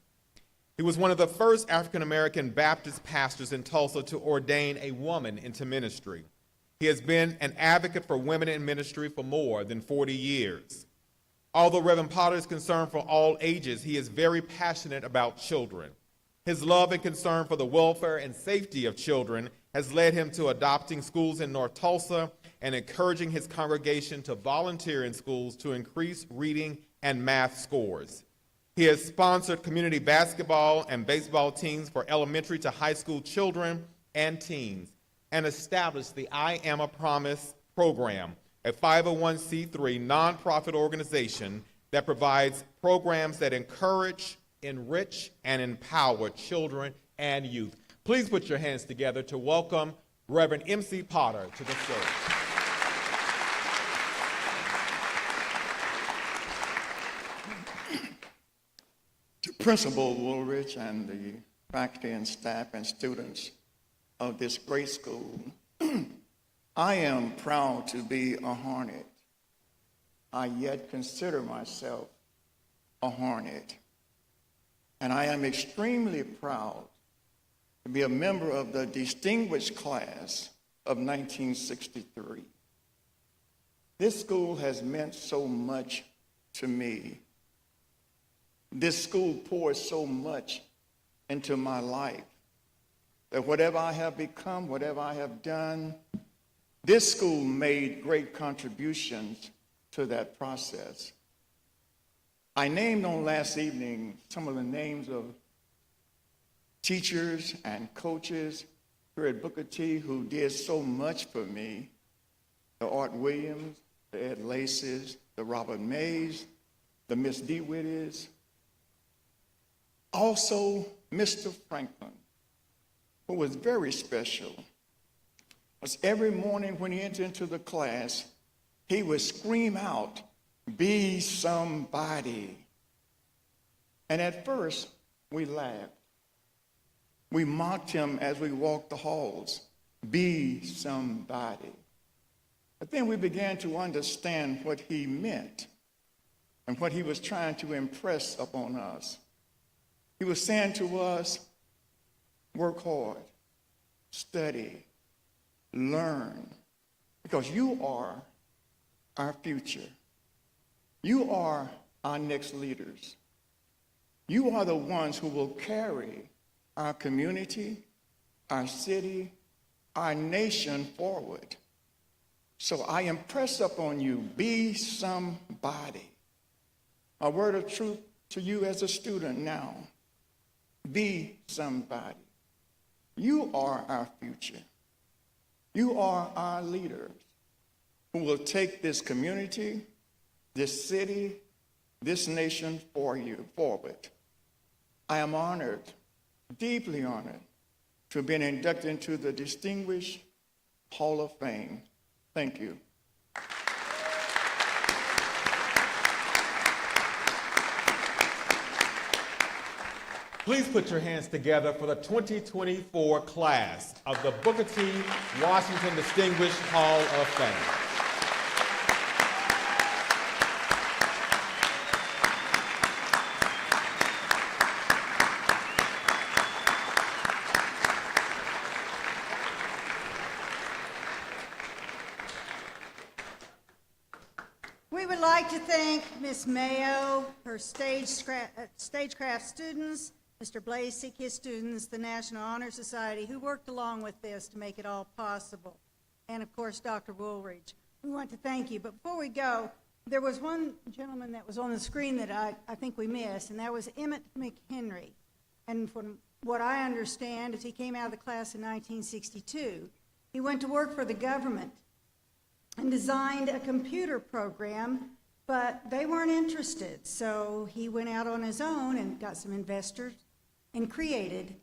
Speaker 6: He was one of the first African-American Baptist pastors in Tulsa to ordain a woman into ministry. He has been an advocate for women in ministry for more than 40 years. Although Reverend Potter is concerned for all ages, he is very passionate about children. His love and concern for the welfare and safety of children has led him to adopting schools in North Tulsa and encouraging his congregation to volunteer in schools to increase reading and math scores. He has sponsored community basketball and baseball teams for elementary to high school children and teens and established the I Am a Promise program, a 501c3 nonprofit organization that provides programs that encourage, enrich, and empower children and youth. Please put your hands together to welcome Reverend M.C. Potter to the stage.
Speaker 11: Principal Woolridge and the faculty and staff and students of this great school. I am proud to be a Hornet. I yet consider myself a Hornet. And I am extremely proud to be a member of the distinguished class of 1963. This school has meant so much to me. This school poured so much into my life that whatever I have become, whatever I have done, this school made great contributions to that process. I named on last evening some of the names of teachers and coaches here at Booker T who did so much for me. The Art Williams, the Ed Laces, the Robert Mays, the Miss DeWitties. Also, Mr. Franklin, who was very special. Because every morning when he entered into the class, he would scream out, "Be somebody." And at first, we laughed. We mocked him as we walked the halls, "Be somebody." But then we began to understand what he meant and what he was trying to impress upon us. He was saying to us, work hard, study, learn, because you are our future. You are our next leaders. You are the ones who will carry our community, our city, our nation forward. So I impress upon you, be somebody. A word of truth to you as a student now. Be somebody. You are our future. You are our leaders who will take this community, this city, this nation forward. I am honored, deeply honored, to have been inducted into the Distinguished Hall of Fame. Thank you.
Speaker 6: Please put your hands together for the 2024 class of the Booker T. Washington Distinguished Hall of Fame.
Speaker 4: We would like to thank Ms. Mayo, her stagecraft students, Mr. Blasek, his students, the National Honor Society, who worked along with this to make it all possible, and of course, Dr. Woolridge. We want to thank you. But before we go, there was one gentleman that was on the screen that I think we missed, and that was Emmett McHenry. And from what I understand is he came out of the class in 1962. He went to work for the government and designed a computer program, but they weren't interested. So he went out on his own and got some investors and created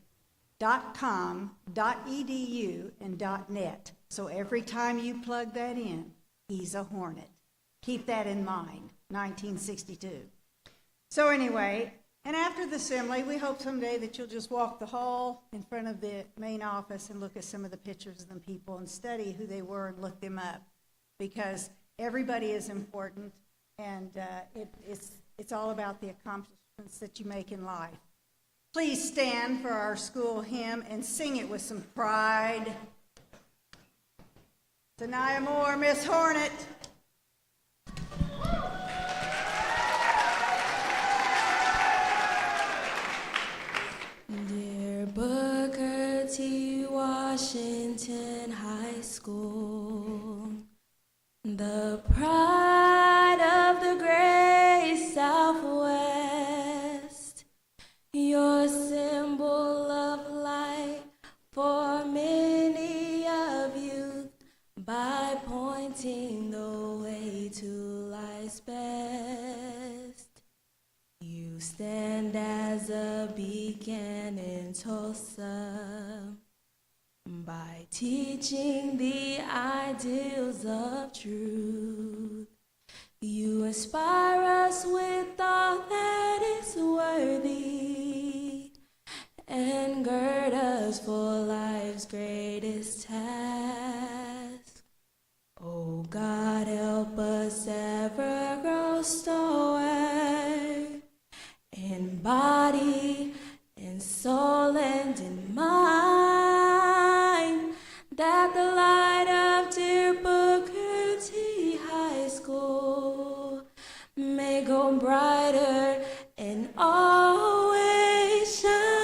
Speaker 4: .com, .edu, and .net. So every time you plug that in, he's a Hornet. Keep that in mind, 1962. So anyway, and after the assembly, we hope someday that you'll just walk the hall in front of the main office and look at some of the pictures of the people and study who they were and look them up, because everybody is important, and it's all about the accomplishments that you make in life. Please stand for our school hymn and sing it with some pride. Tanaya Moore, Miss Hornet.
Speaker 15: Dear Booker T. Washington High School, the pride of the great Southwest, your symbol of light for many of youth, by pointing the way to life's best. You stand as a beacon in Tulsa, by teaching the ideals of truth. You inspire us with all that is worthy, body and soul and in mind, that the light of dear Booker T High School may go brighter and always shine.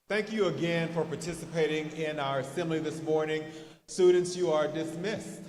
Speaker 6: Thank you again for participating in our assembly this morning. Students, you are dismissed.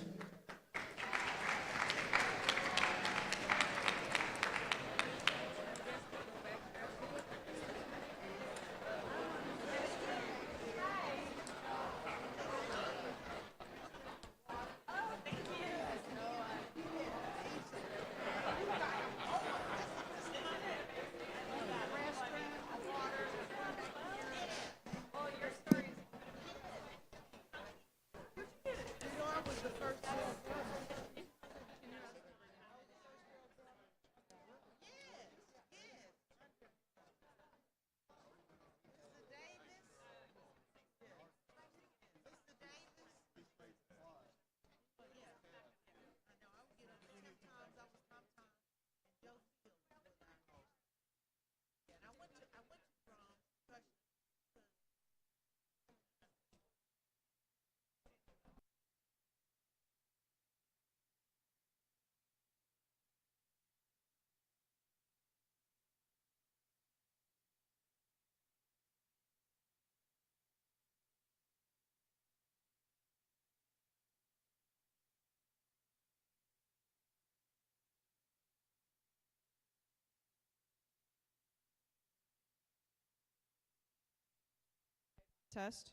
Speaker 16: Test.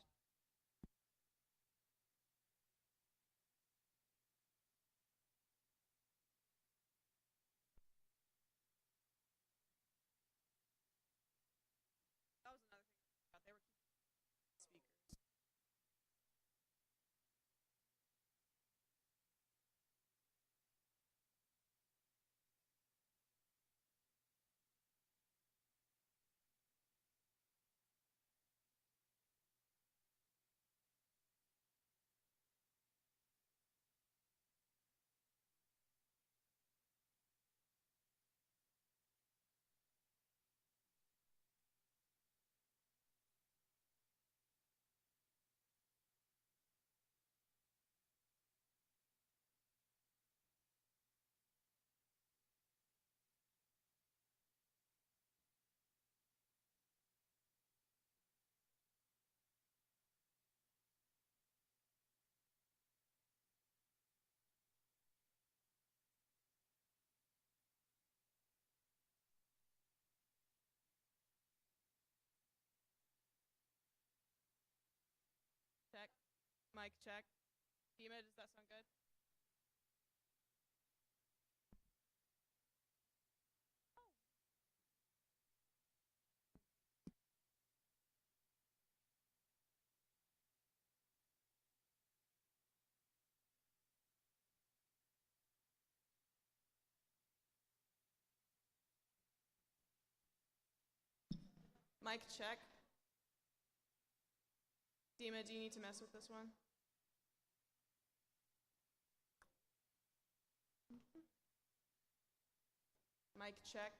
Speaker 16: That was another thing I forgot. They were keeping speakers. Check. Mic check. Dima, does that sound good? Mic check. Dima, do you need to mess with this one? Mic check.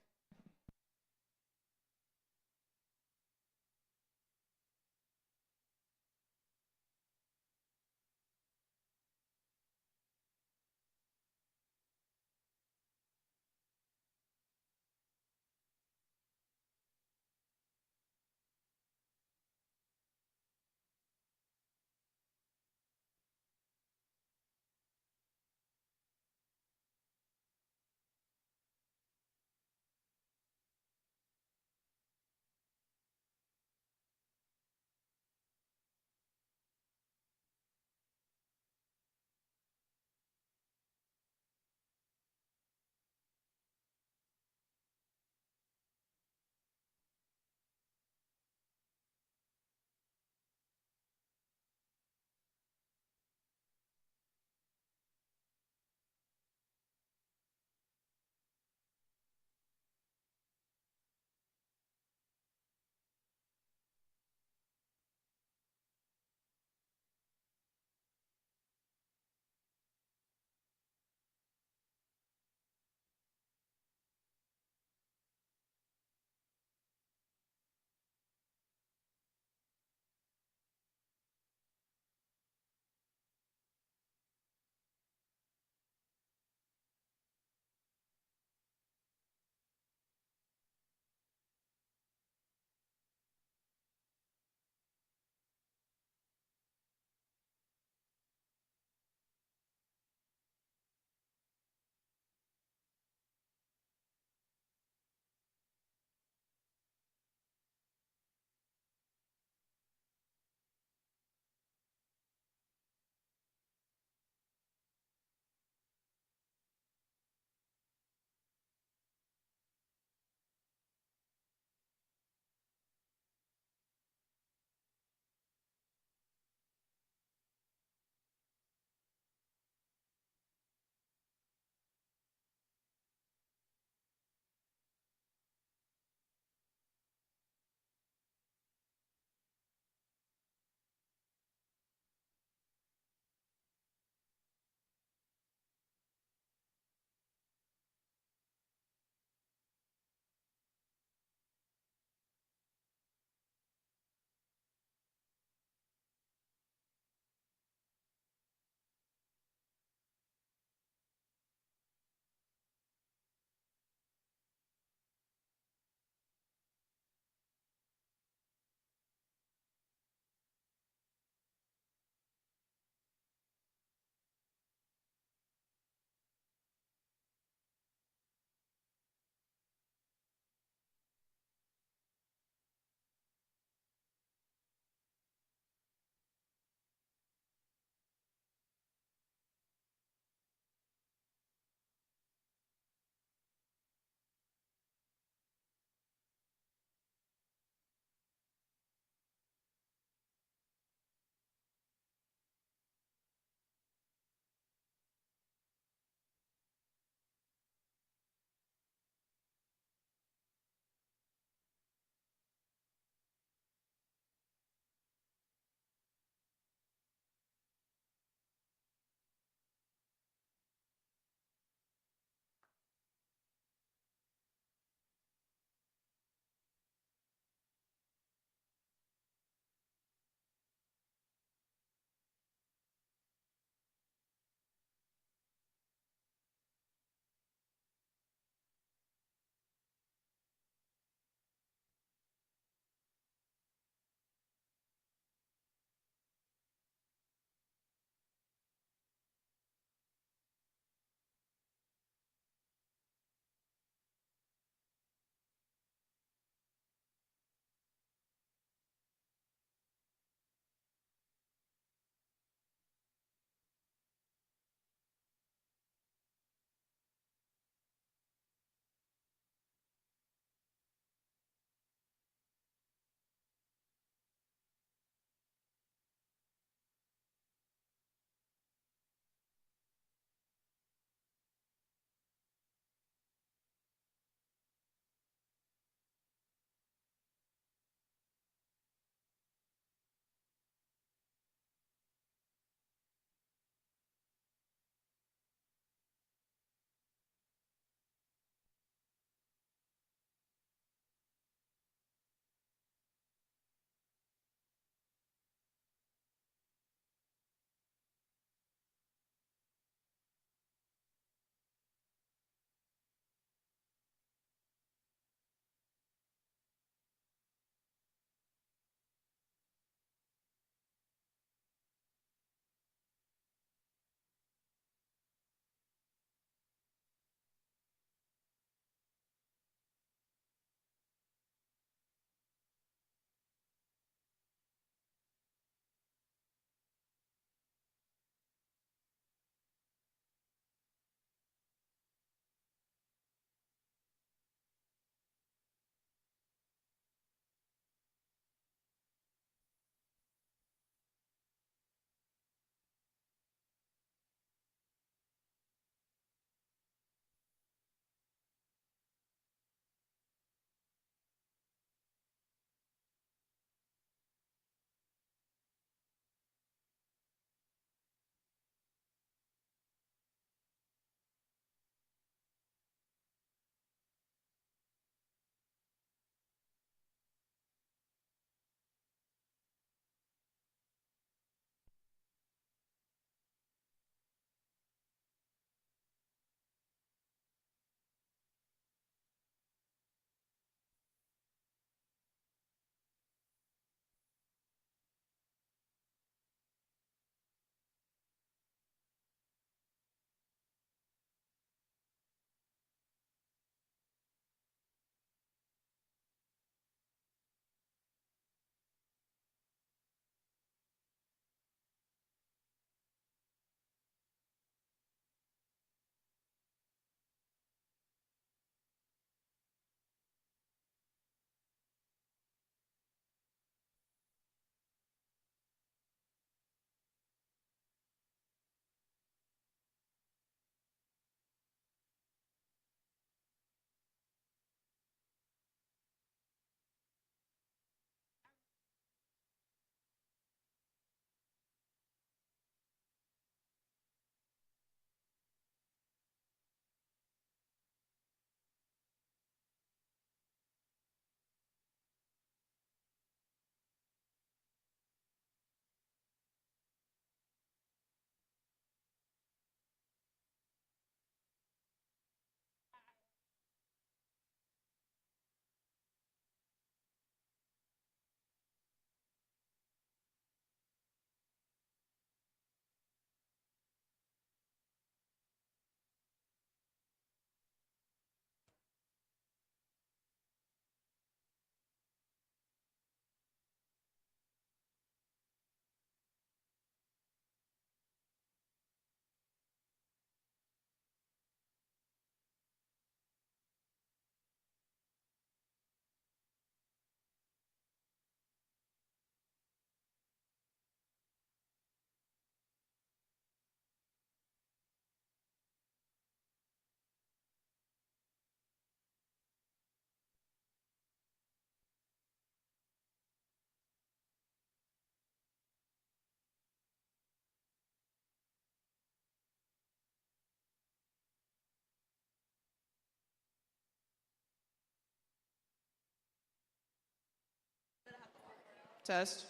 Speaker 16: Test.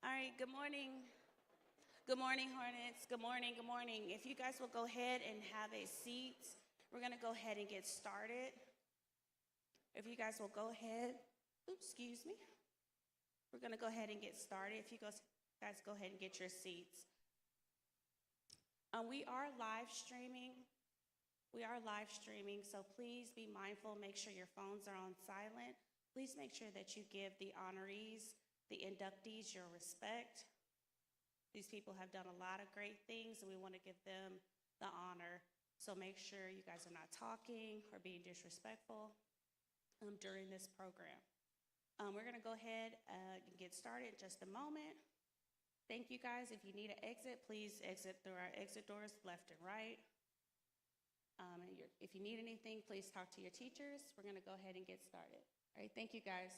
Speaker 1: All right, good morning. Good morning, Hornets. Good morning, good morning. If you guys will go ahead and have a seat, we're going to go ahead and get started. If you guys will go ahead, excuse me. We're going to go ahead and get started. If you guys go ahead and get your seats. We are live streaming. So please be mindful. Make sure your phones are on silent. Please make sure that you give the honorees, the inductees, your respect. These people have done a lot of great things, and we want to give them the honor. So make sure you guys are not talking or being disrespectful during this program. We're going to go ahead and get started in just a moment. Thank you, guys. If you need an exit, please exit through our exit doors left and right. If you need anything, please talk to your teachers. We're going to go ahead and get started. All right, thank you, guys.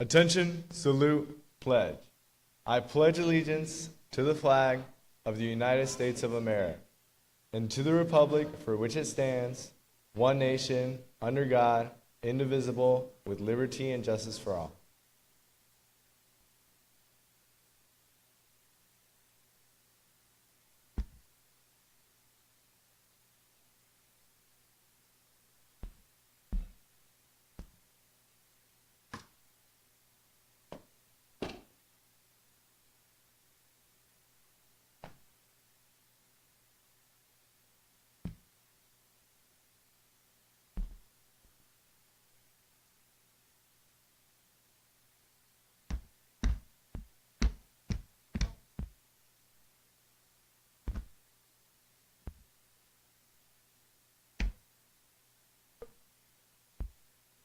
Speaker 2: Attention, salute, pledge. I pledge allegiance to the flag of the United States of America and to the republic for which it stands, one nation, under God, indivisible, with liberty and justice for all.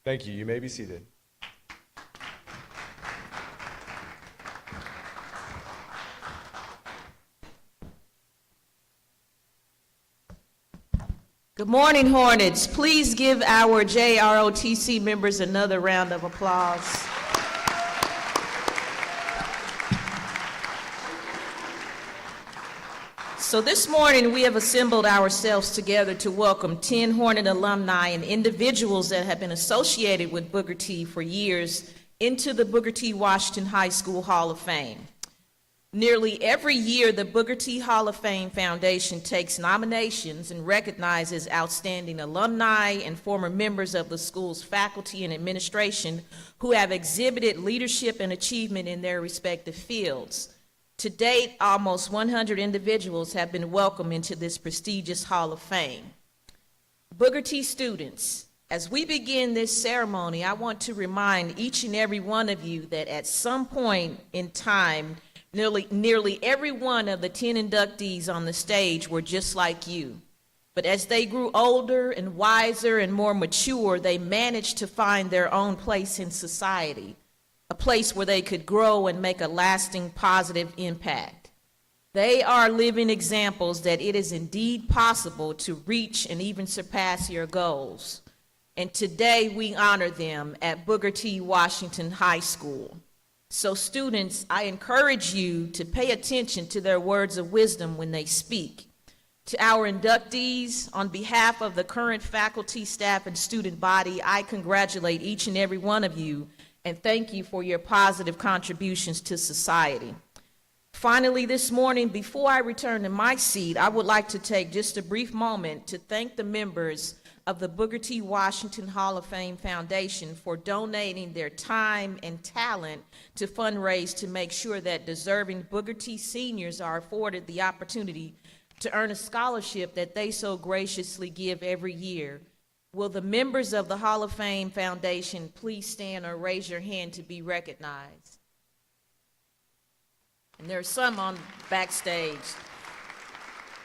Speaker 2: Thank you. You may be seated.
Speaker 3: Good morning, Hornets. Please give our JROTC members another round of applause. So this morning, we have assembled ourselves together to welcome 10 Hornet alumni and individuals that have been associated with Booker T for years into the Booker T. Washington High School Hall of Fame. Nearly every year, the Booker T. Hall of Fame Foundation takes nominations and recognizes outstanding alumni and former members of the school's faculty and administration who have exhibited leadership and achievement in their respective fields. To date, almost 100 individuals have been welcomed into this prestigious Hall of Fame. Booker T students, as we begin this ceremony, I want to remind each and every one of you that at some point in time, nearly every one of the 10 inductees on the stage were just like you. But as they grew older and wiser and more mature, they managed to find their own place in society, a place where they could grow and make a lasting positive impact. They are living examples that it is indeed possible to reach and even surpass your goals. And today we honor them at Booker T. Washington High School. So students, I encourage you to pay attention to their words of wisdom when they speak. To our inductees, on behalf of the current faculty, staff, and student body, I congratulate each and every one of you and thank you for your positive contributions to society. Finally, this morning, before I return to my seat, I would like to take just a brief moment to thank the members of the Booker T. Washington Hall of Fame Foundation for donating their time and talent to fundraise to make sure that deserving Booker T. seniors are afforded the opportunity to earn a scholarship that they so graciously give every year. Will the members of the Hall of Fame Foundation please stand or raise your hand to be recognized? And there are some on backstage.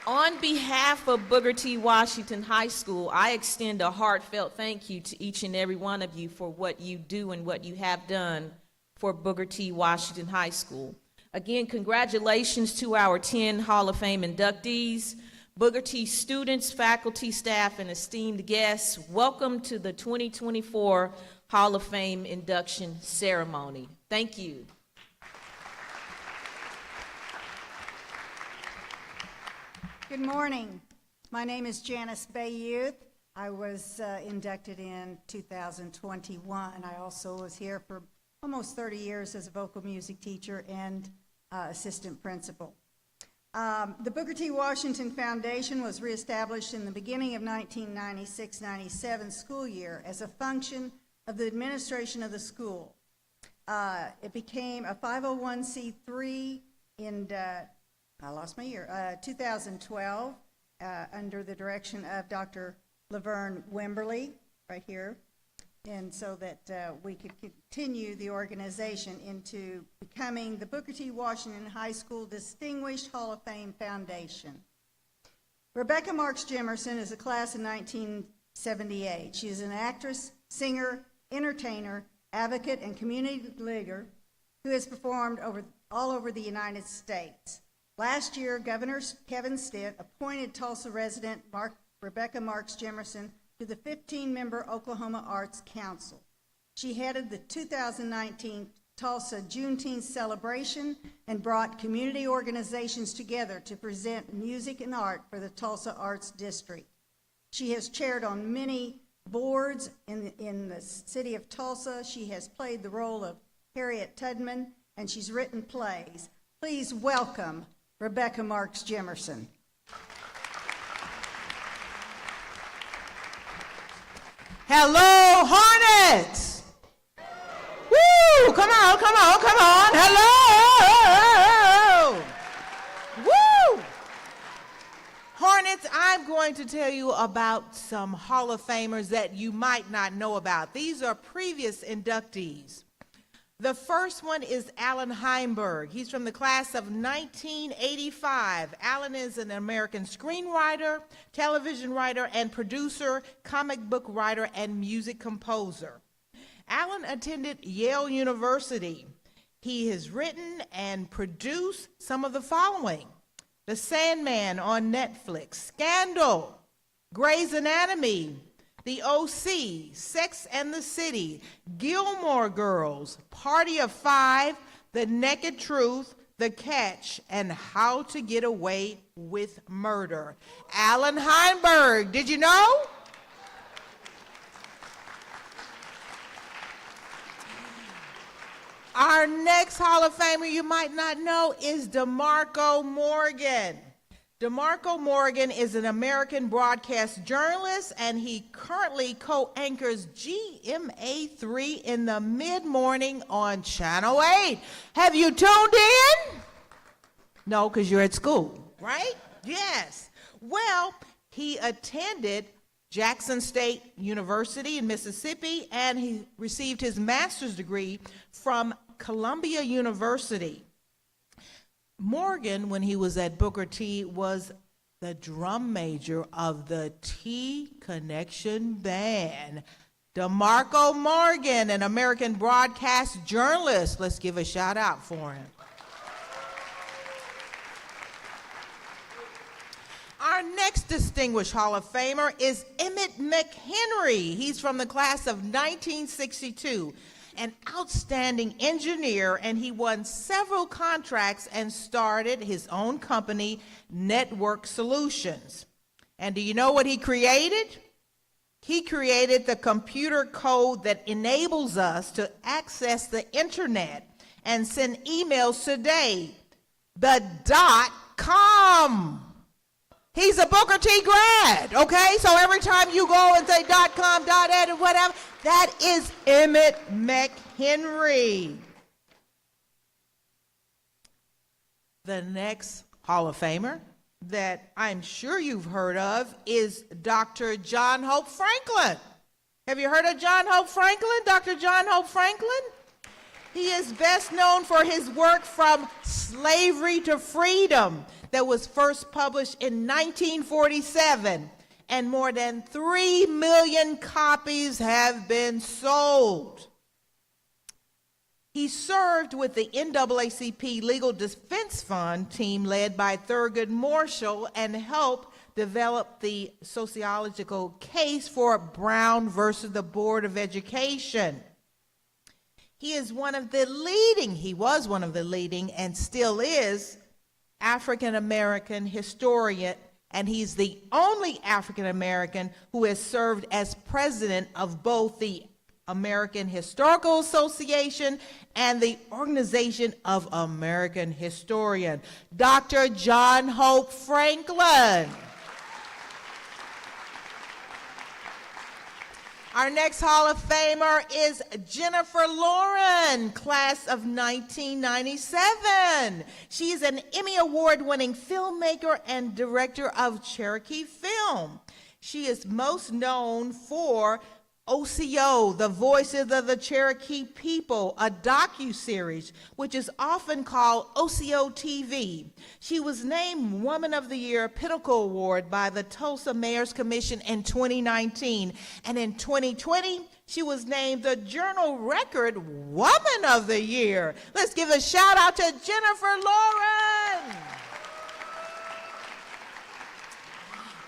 Speaker 3: On behalf of Booker T. Washington High School, I extend a heartfelt thank you to each and every one of you for what you do and what you have done for Booker T. Washington High School. Again, congratulations to our 10 Hall of Fame inductees, Booker T students, faculty, staff, and esteemed guests. Welcome to the 2024 Hall of Fame induction ceremony. Thank you.
Speaker 4: Good morning. My name is Janice Bayouth. I was inducted in 2021. I also was here for almost 30 years as a vocal music teacher and assistant principal. The Booker T. Washington Foundation was reestablished in the beginning of 1996-97 school year as a function of the administration of the school. It became a 501c3 in 2012 under the direction of Dr. Laverne Wimberly, right here, and so that we could continue the organization into becoming the Booker T. Washington High School Distinguished Hall of Fame Foundation. Rebecca Marks Jimerson is a class of 1978. She is an actress, singer, entertainer, advocate, and community leader who has performed all over the United States. Last year, Governor Kevin Stitt appointed Tulsa resident Rebecca Marks Jimerson to the 15-member Oklahoma Arts Council. She headed the 2019 Tulsa Juneteenth celebration and brought community organizations together to present music and art for the Tulsa Arts District. She has chaired on many boards in the city of Tulsa. She has played the role of Harriet Tubman, and she's written plays. Please welcome Rebecca Marks Jimerson.
Speaker 5: Hello, Hornets! Woo! Come on, come on, come on. Hello! Woo! Hornets, I'm going to tell you about some Hall of Famers that you might not know about. These are previous inductees. The first one is Alan Heinberg. He's from the class of 1985. Alan is an American screenwriter, television writer, and producer, comic book writer, and music composer. Alan attended Yale University. He has written and produced some of the following: The Sandman on Netflix, Scandal, Grey's Anatomy, The O.C., Sex and the City, Gilmore Girls, Party of Five, The Naked Truth, The Catch, and How to Get Away with Murder. Alan Heinberg, did you know? Our next Hall of Famer you might not know is DeMarco Morgan. DeMarco Morgan is an American broadcast journalist, and he currently co-anchors GMA3 in the mid-morning on Channel 8. Have you tuned in? No, because you're at school, right? Yes. Well, he attended Jackson State University in Mississippi, and he received his master's degree from Columbia University. Morgan, when he was at Booker T, was the drum major of the T Connection Band. DeMarco Morgan, an American broadcast journalist. Let's give a shout out for him. Our next distinguished Hall of Famer is Emmett McHenry. He's from the class of 1962, an outstanding engineer, and he won several contracts and started his own company, Network Solutions. And do you know what he created? He created the computer code that enables us to access the internet and send emails today, the .com. He's a Booker T grad, okay? So every time you go and say .com, .ed, and whatever, that is Emmett McHenry. The next Hall of Famer that I'm sure you've heard of is Dr. John Hope Franklin. Have you heard of John Hope Franklin, Dr. John Hope Franklin? He is best known for his work From Slavery to Freedom that was first published in 1947, and more than 3 million copies have been sold. He served with the NAACP Legal Defense Fund team led by Thurgood Marshall and helped develop the sociological case for Brown versus the Board of Education. He was one of the leading, and still is, African American historian, and he's the only African American who has served as president of both the American Historical Association and the Organization of American Historians, Dr. John Hope Franklin. Our next Hall of Famer is Jennifer Lauren, class of 1997. She is an Emmy Award-winning filmmaker and director of Cherokee Film. She is most known for OCO, The Voices of the Cherokee People, a docuseries, which is often called OCO TV. She was named Woman of the Year Pinnacle Award by the Tulsa Mayor's Commission in 2019, and in 2020, she was named the Journal Record Woman of the Year. Let's give a shout out to Jennifer Lauren.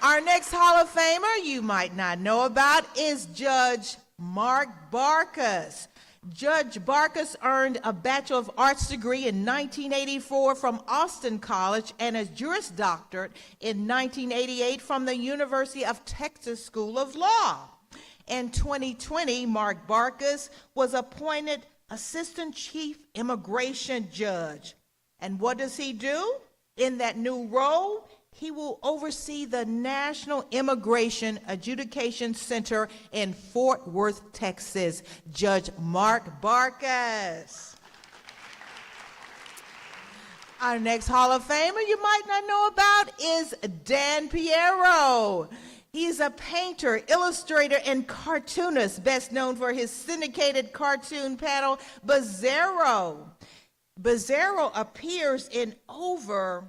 Speaker 5: Our next Hall of Famer you might not know about is Judge Mark Barkas. Judge Barkas earned a Bachelor of Arts degree in 1984 from Austin College and a Juris Doctorate in 1988 from the University of Texas School of Law. In 2020, Mark Barkas was appointed Assistant Chief Immigration Judge. And what does he do in that new role? He will oversee the National Immigration Adjudication Center in Fort Worth, Texas. Judge Mark Barkas. Our next Hall of Famer you might not know about is Dan Piero. He's a painter, illustrator, and cartoonist, best known for his syndicated cartoon panel, Bizarro. Bizarro appears in over,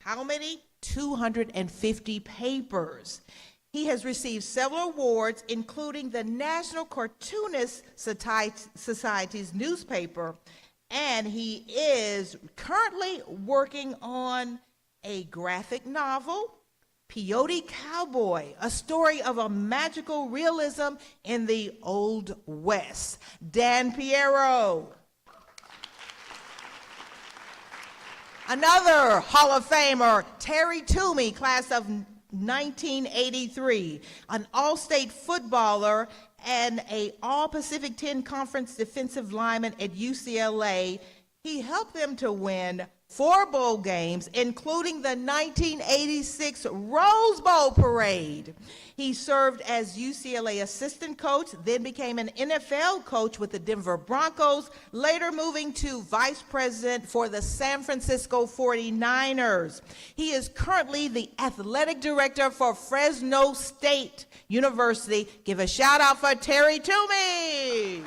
Speaker 5: how many? 250 papers. He has received several awards, including the National Cartoonist Society's newspaper, and he is currently working on a graphic novel, Peyote Cowboy, a story of a magical realism in the Old West. Dan Piero. Another Hall of Famer, Terry Toomey, class of 1983, an all-state footballer and an All-Pacific 10 Conference defensive lineman at UCLA. He helped them to win 4 bowl games, including the 1986 Rose Bowl parade. He served as UCLA assistant coach, then became an NFL coach with the Denver Broncos, later moving to vice president for the San Francisco 49ers. He is currently the athletic director for Fresno State University. Give a shout out for Terry Toomey.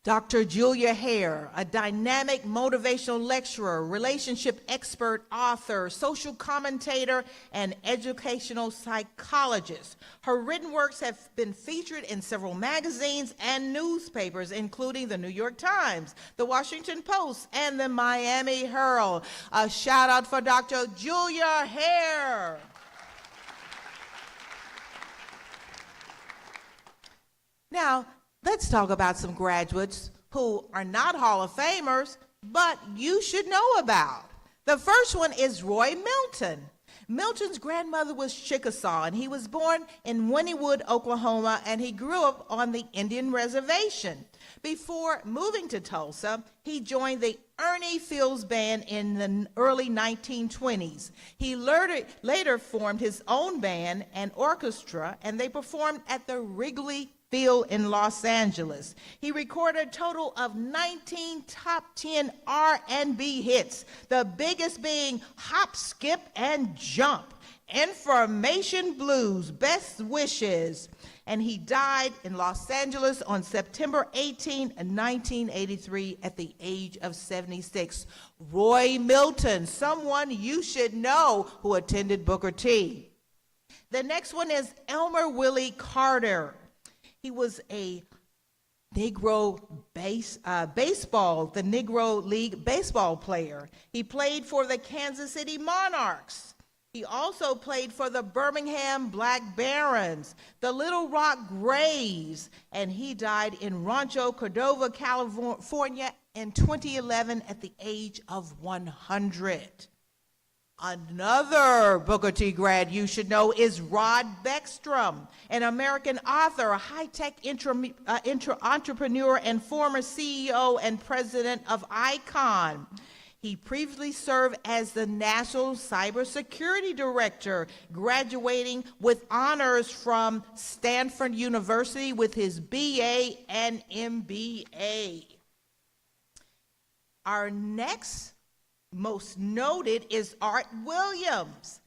Speaker 5: Dr. Julia Hare, a dynamic motivational lecturer, relationship expert, author, social commentator, and educational psychologist. Her written works have been featured in several magazines and newspapers, including the New York Times, the Washington Post, and the Miami Herald. A shout out for Dr. Julia Hare. Now, let's talk about some graduates who are not Hall of Famers, but you should know about. The first one is Roy Milton. Milton's grandmother was Chickasaw, and he was born in Wynnewood, Oklahoma, and he grew up on the Indian reservation. Before moving to Tulsa, he joined the Ernie Fields Band in the early 1920s. He later formed his own band and orchestra, and they performed at the Wrigley Field in Los Angeles. He recorded a total of 19 top 10 R&B hits, the biggest being Hop, Skip, and Jump, Information Blues, Best Wishes. And he died in Los Angeles on September 18, 1983 at the age of 76. Roy Milton, someone you should know who attended Booker T. The next one is Elmer Willie Carter. He was a Negro the Negro League baseball player. He played for the Kansas City Monarchs. He also played for the Birmingham Black Barons, the Little Rock Grays, and he died in Rancho Cordova, California in 2011 at the age of 100. Another Booker T grad you should know is Rod Beckstrom, an American author, a high-tech entrepreneur, and former CEO and president of ICON. He previously served as the National Cybersecurity Director, graduating with honors from Stanford University with his BA and MBA. Our next most noted is Art Williams.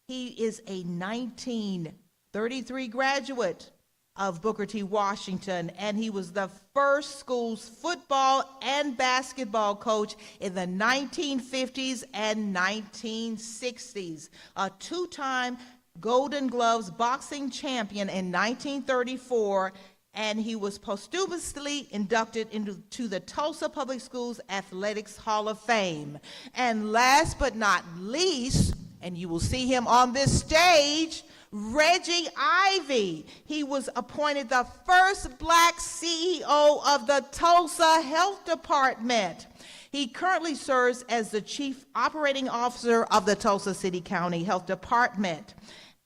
Speaker 5: He is a 1933 graduate of Booker T. Washington, and he was the first school's football and basketball coach in the 1950s and 1960s. A two-time Golden Gloves boxing champion in 1934, and he was posthumously inducted into the Tulsa Public Schools Athletics Hall of Fame. And last but not least, and you will see him on this stage, Reggie Ivy. He was appointed the first black CEO of the Tulsa Health Department. He currently serves as the Chief Operating Officer of the Tulsa City County Health Department.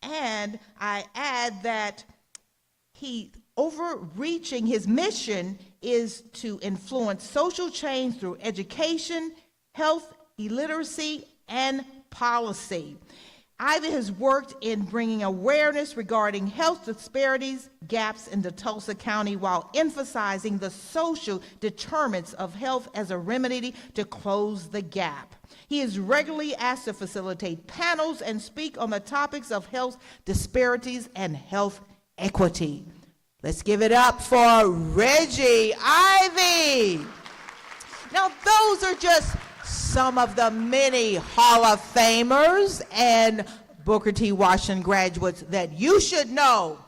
Speaker 5: And I add that overreaching his mission is to influence social change through education, health, illiteracy, and policy. Ivy has worked in bringing awareness regarding health disparities, gaps in the Tulsa County, while emphasizing the social determinants of health as a remedy to close the gap. He is regularly asked to facilitate panels and speak on the topics of health disparities and health equity. Let's give it up for Reggie Ivy. Now, those are just some of the many Hall of Famers and Booker T. Washington graduates that you should know.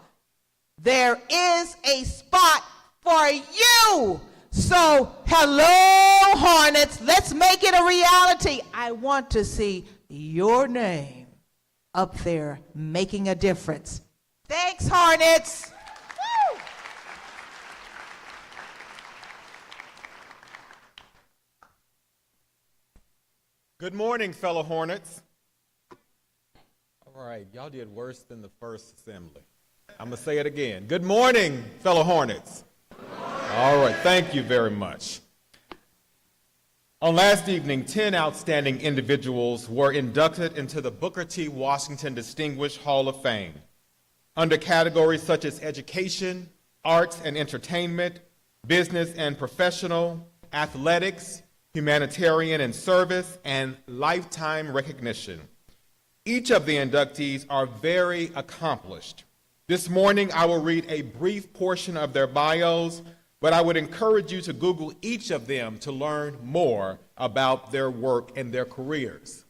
Speaker 5: There is a spot for you. So, hello, Hornets. Let's make it a reality. I want to see your name up there making a difference. Thanks, Hornets.
Speaker 6: Good morning, fellow Hornets. All right, y'all did worse than the first assembly. I'm going to say it again. Good morning, fellow Hornets. All right, thank you very much. On last evening, 10 outstanding individuals were inducted into the Booker T. Washington Distinguished Hall of Fame under categories such as education, arts and entertainment, business and professional, athletics, humanitarian and service, and lifetime recognition. Each of the inductees are very accomplished. This morning, I will read a brief portion of their bios, but I would encourage you to Google each of them to learn more about their work and their careers.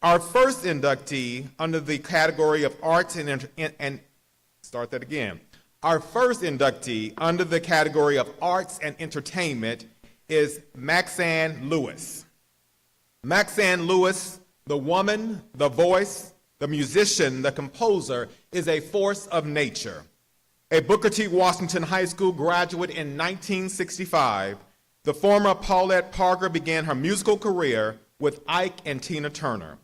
Speaker 6: Our first inductee under the category of arts Our first inductee under the category of arts and entertainment is Maxanne Lewis. Maxanne Lewis, the woman, the voice, the musician, the composer, is a force of nature. A Booker T. Washington High School graduate in 1965, the former Paulette Parker began her musical career with Ike and Tina Turner.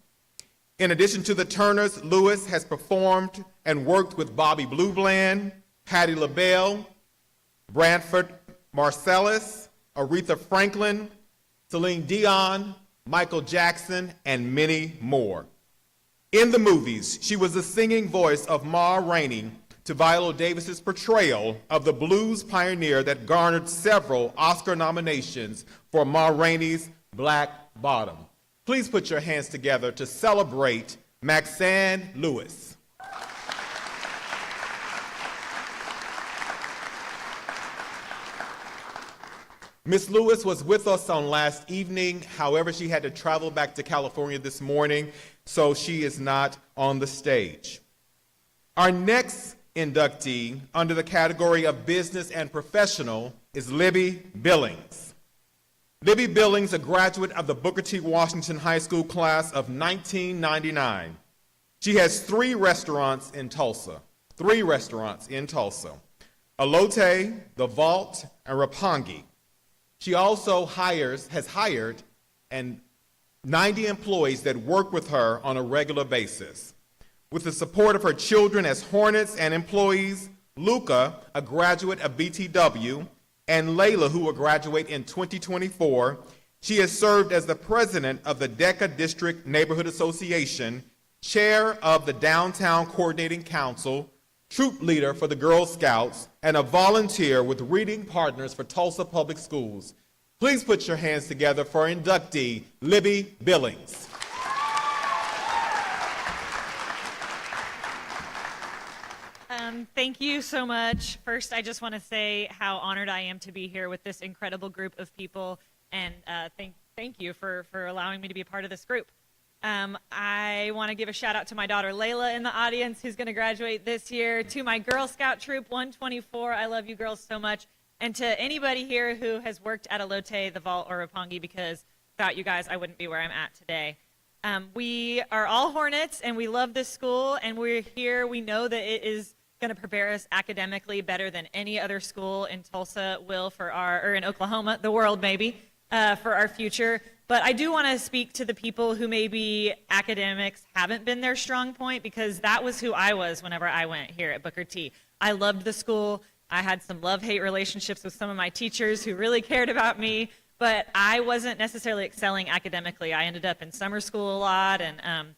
Speaker 6: In addition to the Turners, Lewis has performed and worked with Bobby Blue Bland, Patti LaBelle, Branford Marsalis, Aretha Franklin, Celine Dion, Michael Jackson, and many more. In the movies, she was the singing voice of Ma Rainey to Viola Davis's portrayal of the blues pioneer that garnered several Oscar nominations for Ma Rainey's Black Bottom. Please put your hands together to celebrate Maxanne Lewis. Miss Lewis was with us on last evening. However, she had to travel back to California this morning, so she is not on the stage. Our next inductee under the category of business and professional is Libby Billings. Libby Billings, a graduate of the Booker T. Washington High School class of 1999. She has three restaurants in Tulsa. Elote, The Vault, and Rapongi. She also has hired 90 employees that work with her on a regular basis. With the support of her children as Hornets and employees, Luca, a graduate of BTW, and Layla, who will graduate in 2024, she has served as the president of the DECA District Neighborhood Association, chair of the Downtown Coordinating Council, troop leader for the Girl Scouts, and a volunteer with Reading Partners for Tulsa Public Schools. Please put your hands together for inductee Libby Billings.
Speaker 7: Thank you so much. First, I just want to say how honored I am to be here with this incredible group of people, and thank you for allowing me to be a part of this group. I want to give a shout out to my daughter Layla in the audience, who's going to graduate this year, to my Girl Scout Troop 124. I love you girls so much. And to anybody here who has worked at Elote, The Vault, or Rapongi, because without you guys, I wouldn't be where I'm at today. We are all Hornets, and we love this school, and we're here. We know that it is going to prepare us academically better than any other school in Tulsa will or in Oklahoma, the world maybe, for our future. But I do want to speak to the people who maybe academics haven't been their strong point, because that was who I was whenever I went here at Booker T. I loved the school. I had some love-hate relationships with some of my teachers who really cared about me, but I wasn't necessarily excelling academically. I ended up in summer school a lot, and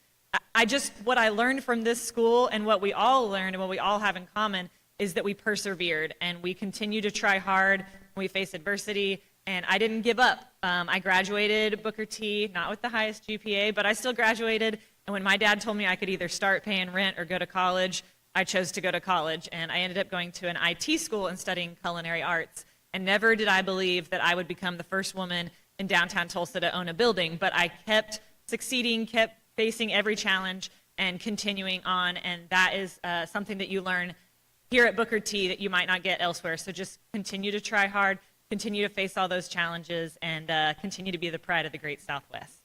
Speaker 7: what I learned from this school, and what we all learned and what we all have in common, is that we persevered and we continue to try hard when we face adversity, and I didn't give up. I graduated Booker T, not with the highest GPA, but I still graduated, and when my dad told me I could either start paying rent or go to college, I chose to go to college, and I ended up going to an IT school and studying culinary arts, and never did I believe that I would become the first woman in downtown Tulsa to own a building, but I kept succeeding, kept facing every challenge, and continuing on, and that is something that you learn here at Booker T that you might not get elsewhere. So just continue to try hard, continue to face all those challenges, and continue to be the pride of the Great Southwest.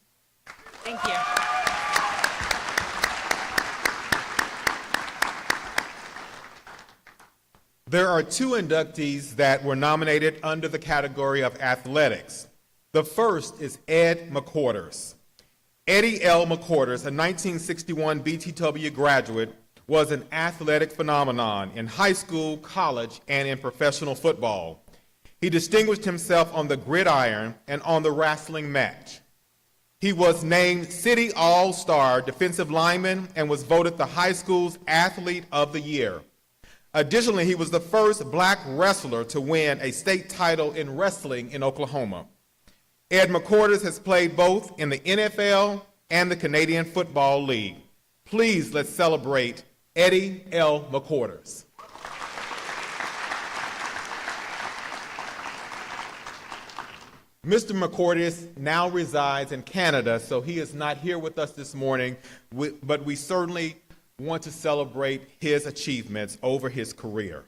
Speaker 7: Thank you.
Speaker 6: There are two inductees that were nominated under the category of athletics. The first is Ed McQuarters. Eddie L. McQuarters, a 1961 BTW graduate, was an athletic phenomenon in high school, college, and in professional football. He distinguished himself on the gridiron and on the wrestling match. He was named City All-Star defensive lineman and was voted the high school's Athlete of the Year. Additionally, he was the first black wrestler to win a state title in wrestling in Oklahoma. Ed McQuarters has played both in the NFL and the Canadian Football League. Please, let's celebrate Eddie L. McQuarters. Mr. McCordis now resides in Canada, so he is not here with us this morning, but we certainly want to celebrate his achievements over his career.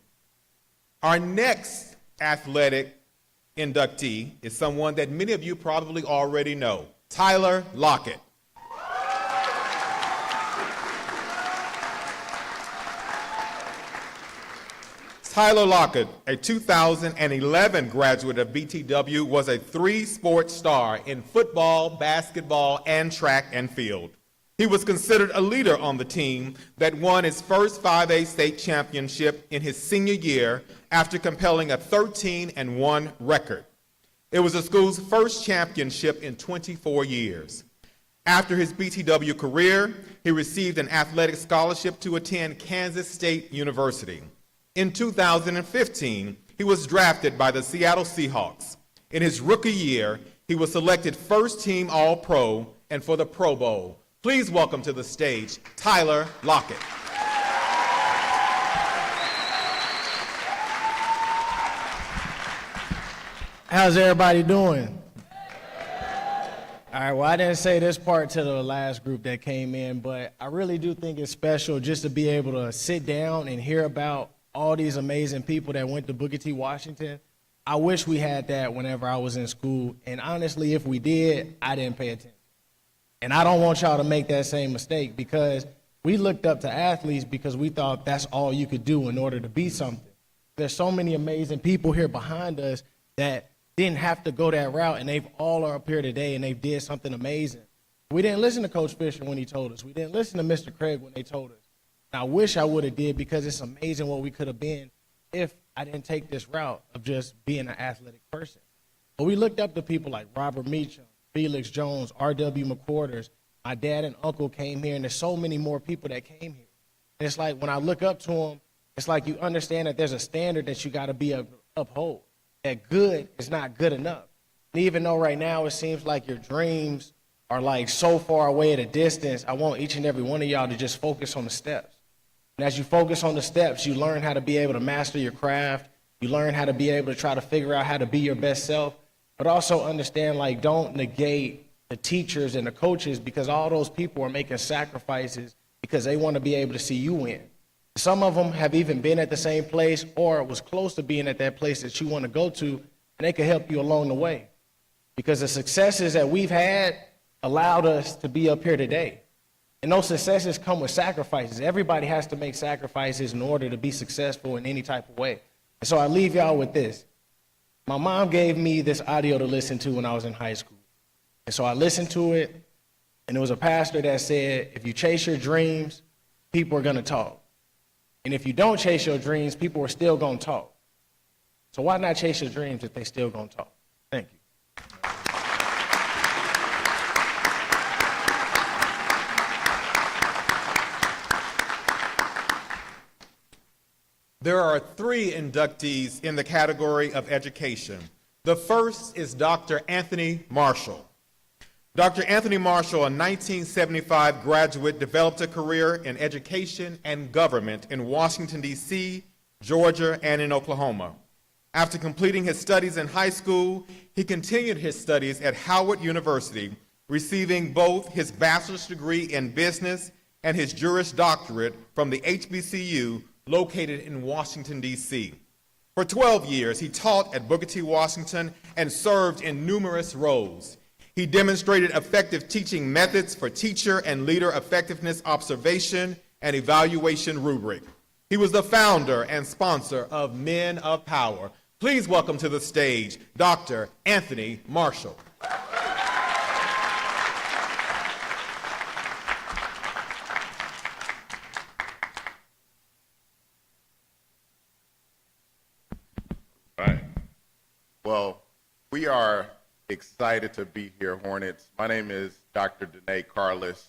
Speaker 6: Our next athletic inductee is someone that many of you probably already know, Tyler Lockett. Tyler Lockett, a 2011 graduate of BTW, was a three-sport star in football, basketball, and track and field. He was considered a leader on the team that won its first 5A state championship in his senior year after compelling a 13-1 record. It was the school's first championship in 24 years. After his BTW career, he received an athletic scholarship to attend Kansas State University. In 2015, he was drafted by the Seattle Seahawks. In his rookie year, he was selected first-team All-Pro and for the Pro Bowl. Please welcome to the stage, Tyler Lockett.
Speaker 17: How's everybody doing? All right, well, I didn't say this part to the last group that came in, but I really do think it's special just to be able to sit down and hear about all these amazing people that went to Booker T. Washington. I wish we had that whenever I was in school, and honestly, if we did, I didn't pay attention. And I don't want y'all to make that same mistake, because we looked up to athletes because we thought that's all you could do in order to be something. There's so many amazing people here behind us that didn't have to go that route, and they've all are up here today, and they did something amazing. We didn't listen to Coach Fisher when he told us. We didn't listen to Mr. Craig when they told us. And I wish I would have did, because it's amazing what we could have been if I didn't take this route of just being an athletic person. But we looked up to people like Robert Meacham, Felix Jones, R.W. McQuarters. My dad and uncle came here, and there's so many more people that came here. And it's like when I look up to them, it's like you understand that there's a standard that you got to be uphold, that good is not good enough. And even though right now it seems like your dreams are like so far away at a distance, I want each and every one of y'all to just focus on the steps. And as you focus on the steps, you learn how to be able to master your craft. You learn how to be able to try to figure out how to be your best self, but also understand, like, don't negate the teachers and the coaches, because all those people are making sacrifices because they want to be able to see you win. Some of them have even been at the same place or was close to being at that place that you want to go to, and they can help you along the way. Because the successes that we've had allowed us to be up here today. And those successes come with sacrifices. Everybody has to make sacrifices in order to be successful in any type of way. And so I leave y'all with this. My mom gave me this audio to listen to when I was in high school. And so I listened to it, and there was a pastor that said, if you chase your dreams, people are going to talk. And if you don't chase your dreams, people are still going to talk. So why not chase your dreams if they still going to talk? Thank you.
Speaker 6: There are three inductees in the category of education. The first is Dr. Anthony Marshall. Dr. Anthony Marshall, a 1975 graduate, developed a career in education and government in Washington, D.C., Georgia, and in Oklahoma. After completing his studies in high school, he continued his studies at Howard University, receiving both his bachelor's degree in business and his Juris Doctorate from the HBCU located in Washington, D.C. For 12 years, he taught at Booker T. Washington and served in numerous roles. He demonstrated effective teaching methods for teacher and leader effectiveness observation and evaluation rubric. He was the founder and sponsor of Men of Power. Please welcome to the stage Dr. Anthony Marshall.
Speaker 9: All right. Well, we are excited to be here, Hornets. My name is Dr. Danae Carlis.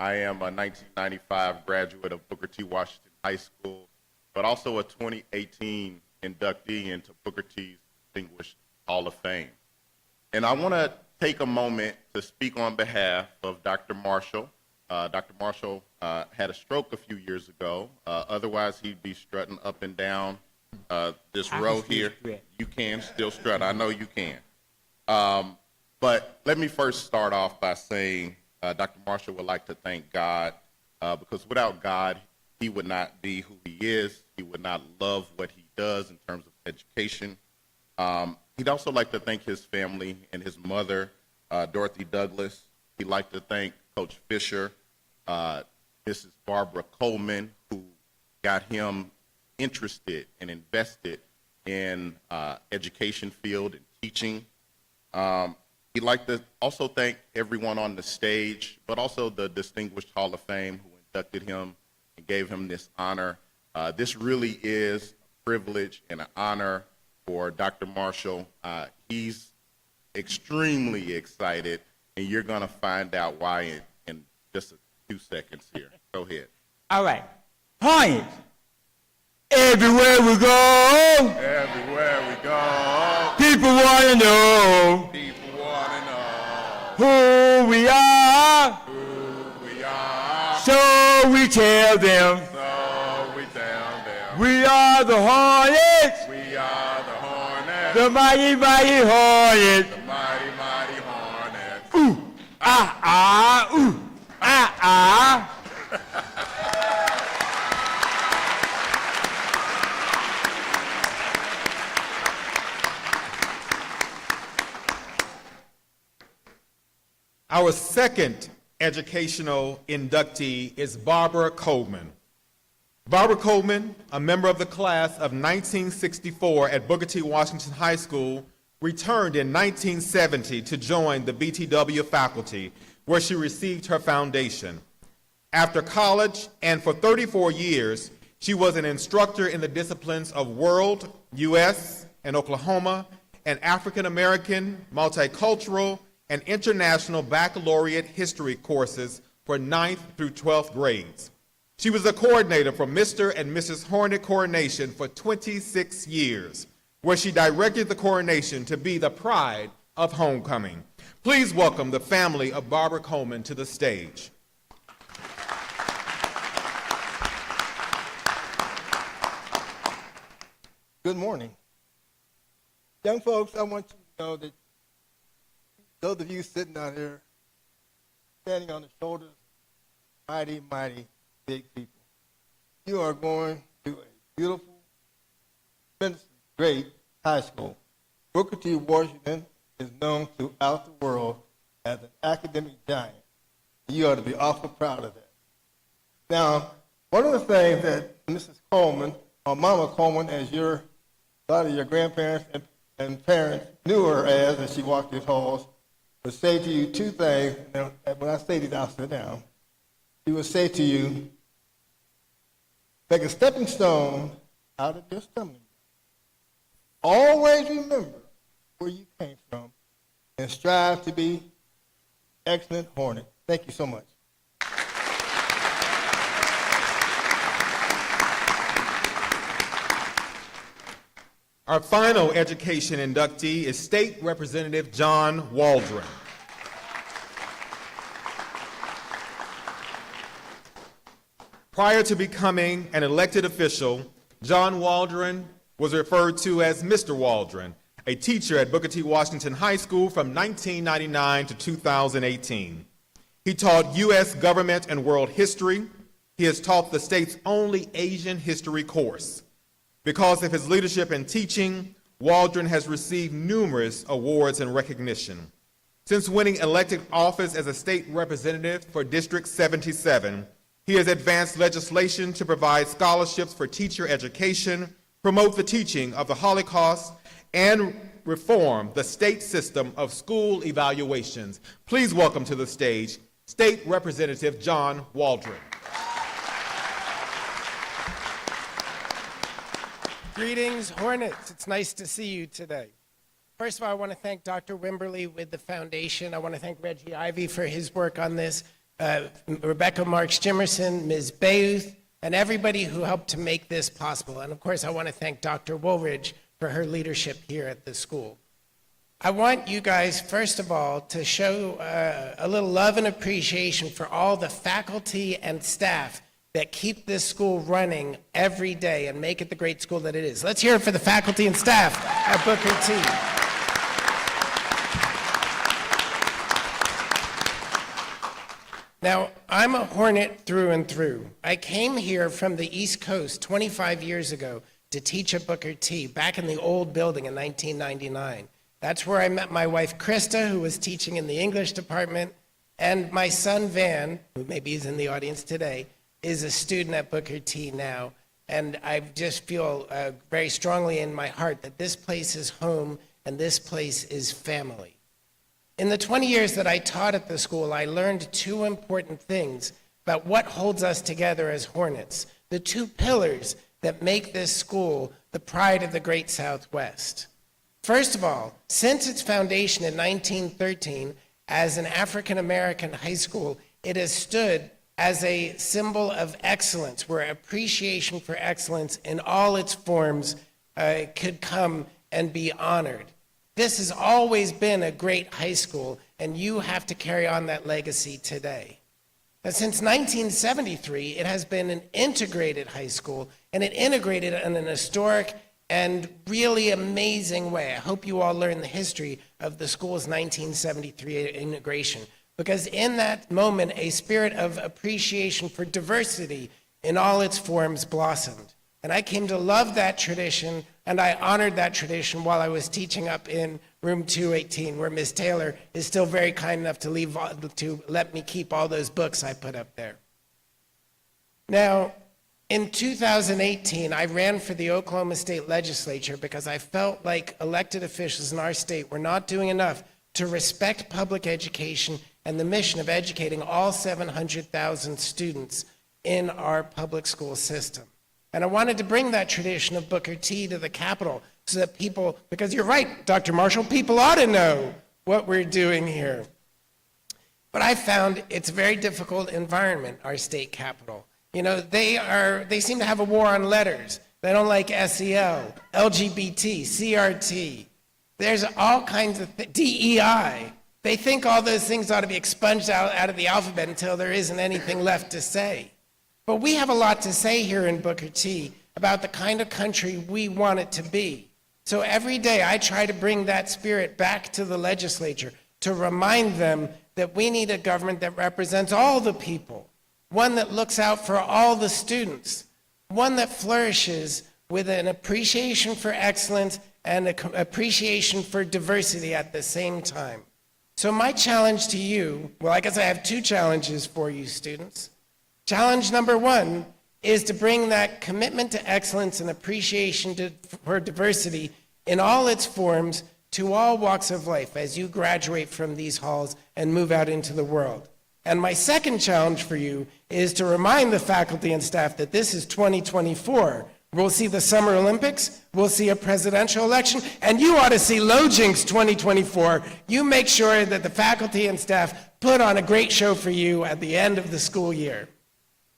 Speaker 9: I am a 1995 graduate of Booker T. Washington High School, but also a 2018 inductee into Booker T's Distinguished Hall of Fame. And I want to take a moment to speak on behalf of Dr. Marshall. Dr. Marshall had a stroke a few years ago. Otherwise, he'd be strutting up and down this row here. You can still strut. I know you can. But let me first start off by saying Dr. Marshall would like to thank God because without God, he would not be who he is. He would not love what he does in terms of education. He'd also like to thank his family and his mother, Dorothy Douglas. He'd like to thank Coach Fisher, Mrs. Barbara Coleman, who got him interested and invested in education field and teaching. He'd like to also thank everyone on the stage, but also the Distinguished Hall of Fame who inducted him and gave him this honor. This really is a privilege and an honor for Dr. Marshall. He's extremely excited, and you're going to find out why in just a few seconds here. Go ahead.
Speaker 10: All right. Hornets, everywhere we go, people want to know who we are. So we tell them, we are the Hornets. The mighty, mighty Hornets. Ooh, ah, ah, ooh, ah, ah.
Speaker 6: Our second educational inductee is Barbara Coleman. Barbara Coleman, a member of the class of 1964 at Booker T. Washington High School, returned in 1970 to join the BTW faculty, where she received her foundation. After college, and for 34 years, she was an instructor in the disciplines of World, U.S., and Oklahoma, and African American, multicultural, and international baccalaureate history courses for 9th through 12th grades. She was a coordinator for Mr. and Mrs. Hornet Coronation for 26 years, where she directed the coronation to be the pride of homecoming. Please welcome the family of Barbara Coleman to the stage.
Speaker 11: Good morning. Young folks, I want you to know that those of you sitting out here, standing on the shoulders of mighty, mighty big people, you are going to a beautiful, tremendously great high school. Booker T. Washington is known throughout the world as an academic giant. You ought to be awful proud of that. Now, one of the things that Mrs. Coleman, or Mama Coleman, as a lot of your grandparents and parents knew her as she walked these halls, would say to you two things. Now, when I say these, I'll sit down. She would say to you, make a stepping stone out of your stumbling. Always remember where you came from and strive to be excellent Hornet. Thank you so much.
Speaker 6: Our final education inductee is State Representative John Waldron. Prior to becoming an elected official, John Waldron was referred to as Mr. Waldron, a teacher at Booker T. Washington High School from 1999 to 2018. He taught U.S. government and world history. He has taught the state's only Asian history course. Because of his leadership and teaching, Waldron has received numerous awards and recognition. Since winning elected office as a state representative for District 77, he has advanced legislation to provide scholarships for teacher education, promote the teaching of the Holocaust, and reform the state system of school evaluations. Please welcome to the stage State Representative John Waldron.
Speaker 12: Greetings, Hornets. It's nice to see you today. First of all, I want to thank Dr. Wimberly with the foundation. I want to thank Reggie Ivy for his work on this, Rebecca Marks Jimerson, Ms. Bayouth, and everybody who helped to make this possible. And of course, I want to thank Dr. Woolridge for her leadership here at the school. I want you guys, first of all, to show a little love and appreciation for all the faculty and staff that keep this school running every day and make it the great school that it is. Let's hear it for the faculty and staff at Booker T. Now, I'm a Hornet through and through. I came here from the East Coast 25 years ago to teach at Booker T, back in the old building in 1999. That's where I met my wife, Krista, who was teaching in the English department, and my son, Van, who maybe is in the audience today, is a student at Booker T now. And I just feel very strongly in my heart that this place is home and this place is family. In the 20 years that I taught at the school, I learned two important things about what holds us together as Hornets, the two pillars that make this school the pride of the Great Southwest. First of all, since its foundation in 1913 as an African American high school, it has stood as a symbol of excellence, where appreciation for excellence in all its forms could come and be honored. This has always been a great high school, and you have to carry on that legacy today. Now, since 1973, it has been an integrated high school, and it integrated in an historic and really amazing way. I hope you all learn the history of the school's 1973 integration, because in that moment, a spirit of appreciation for diversity in all its forms blossomed. And I came to love that tradition, and I honored that tradition while I was teaching up in room 218, where Ms. Taylor is still very kind enough to let me keep all those books I put up there. Now, in 2018, I ran for the Oklahoma State Legislature because I felt like elected officials in our state were not doing enough to respect public education and the mission of educating all 700,000 students in our public school system. And I wanted to bring that tradition of Booker T to the Capitol so that people, because you're right, Dr. Marshall, people ought to know what we're doing here. But I found it's a very difficult environment, our state capitol. You know, they seem to have a war on letters. They don't like SEL, LGBT, CRT. There's all kinds of DEI. They think all those things ought to be expunged out of the alphabet until there isn't anything left to say. But we have a lot to say here in Booker T about the kind of country we want it to be. So every day I try to bring that spirit back to the legislature to remind them that we need a government that represents all the people, one that looks out for all the students, one that flourishes with an appreciation for excellence and an appreciation for diversity at the same time. So my challenge to you, well, I guess I have two challenges for you students. Challenge number one is to bring that commitment to excellence and appreciation for diversity in all its forms to all walks of life as you graduate from these halls and move out into the world. And my second challenge for you is to remind the faculty and staff that this is 2024. We'll see the Summer Olympics, we'll see a presidential election, and you ought to see Lojinks 2024. You make sure that the faculty and staff put on a great show for you at the end of the school year.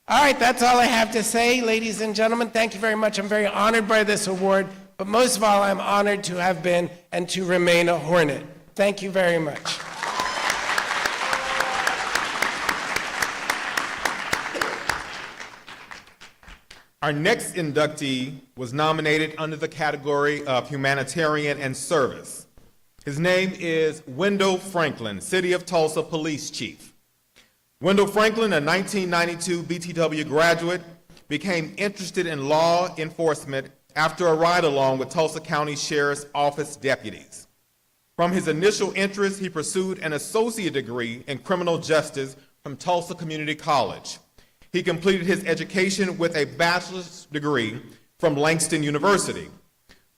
Speaker 12: All right, that's all I have to say, ladies and gentlemen. Thank you very much. I'm very honored by this award, but most of all, I'm honored to have been and to remain a Hornet. Thank you very much.
Speaker 6: Our next inductee was nominated under the category of humanitarian and service. His name is Wendell Franklin, City of Tulsa Police Chief. Wendell Franklin, a 1992 BTW graduate, became interested in law enforcement after a ride-along with Tulsa County Sheriff's Office deputies. From his initial interest, he pursued an associate degree in criminal justice from Tulsa Community College. He completed his education with a bachelor's degree from Langston University.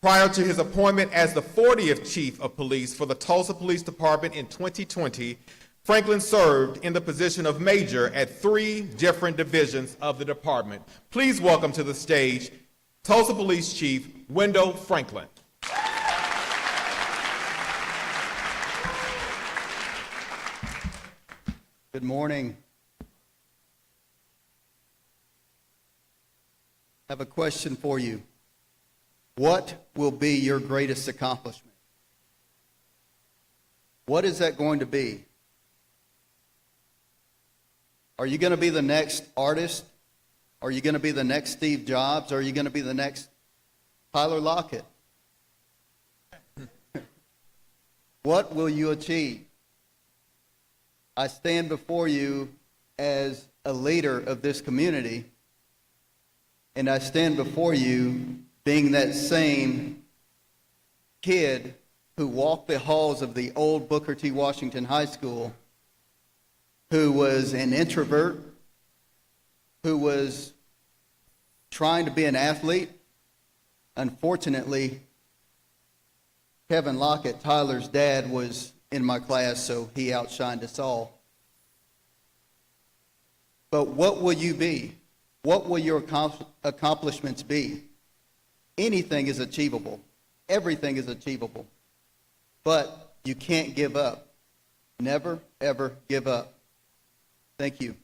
Speaker 6: Prior to his appointment as the 40th Chief of Police for the Tulsa Police Department in 2020, Franklin served in the position of major at 3 different divisions of the department. Please welcome to the stage Tulsa Police Chief Wendell Franklin.
Speaker 13: Good morning. I have a question for you. What will be your greatest accomplishment? What is that going to be? Are you going to be the next artist? Are you going to be the next Steve Jobs? Are you going to be the next Tyler Lockett? What will you achieve? I stand before you as a leader of this community, and I stand before you being that same kid who walked the halls of the old Booker T. Washington High School, who was an introvert, who was trying to be an athlete. Unfortunately, Kevin Lockett, Tyler's dad, was in my class, so he outshined us all. But what will you be? What will your accomplishments be? Anything is achievable. Everything is achievable. But you can't give up. Never, ever give up. Thank you.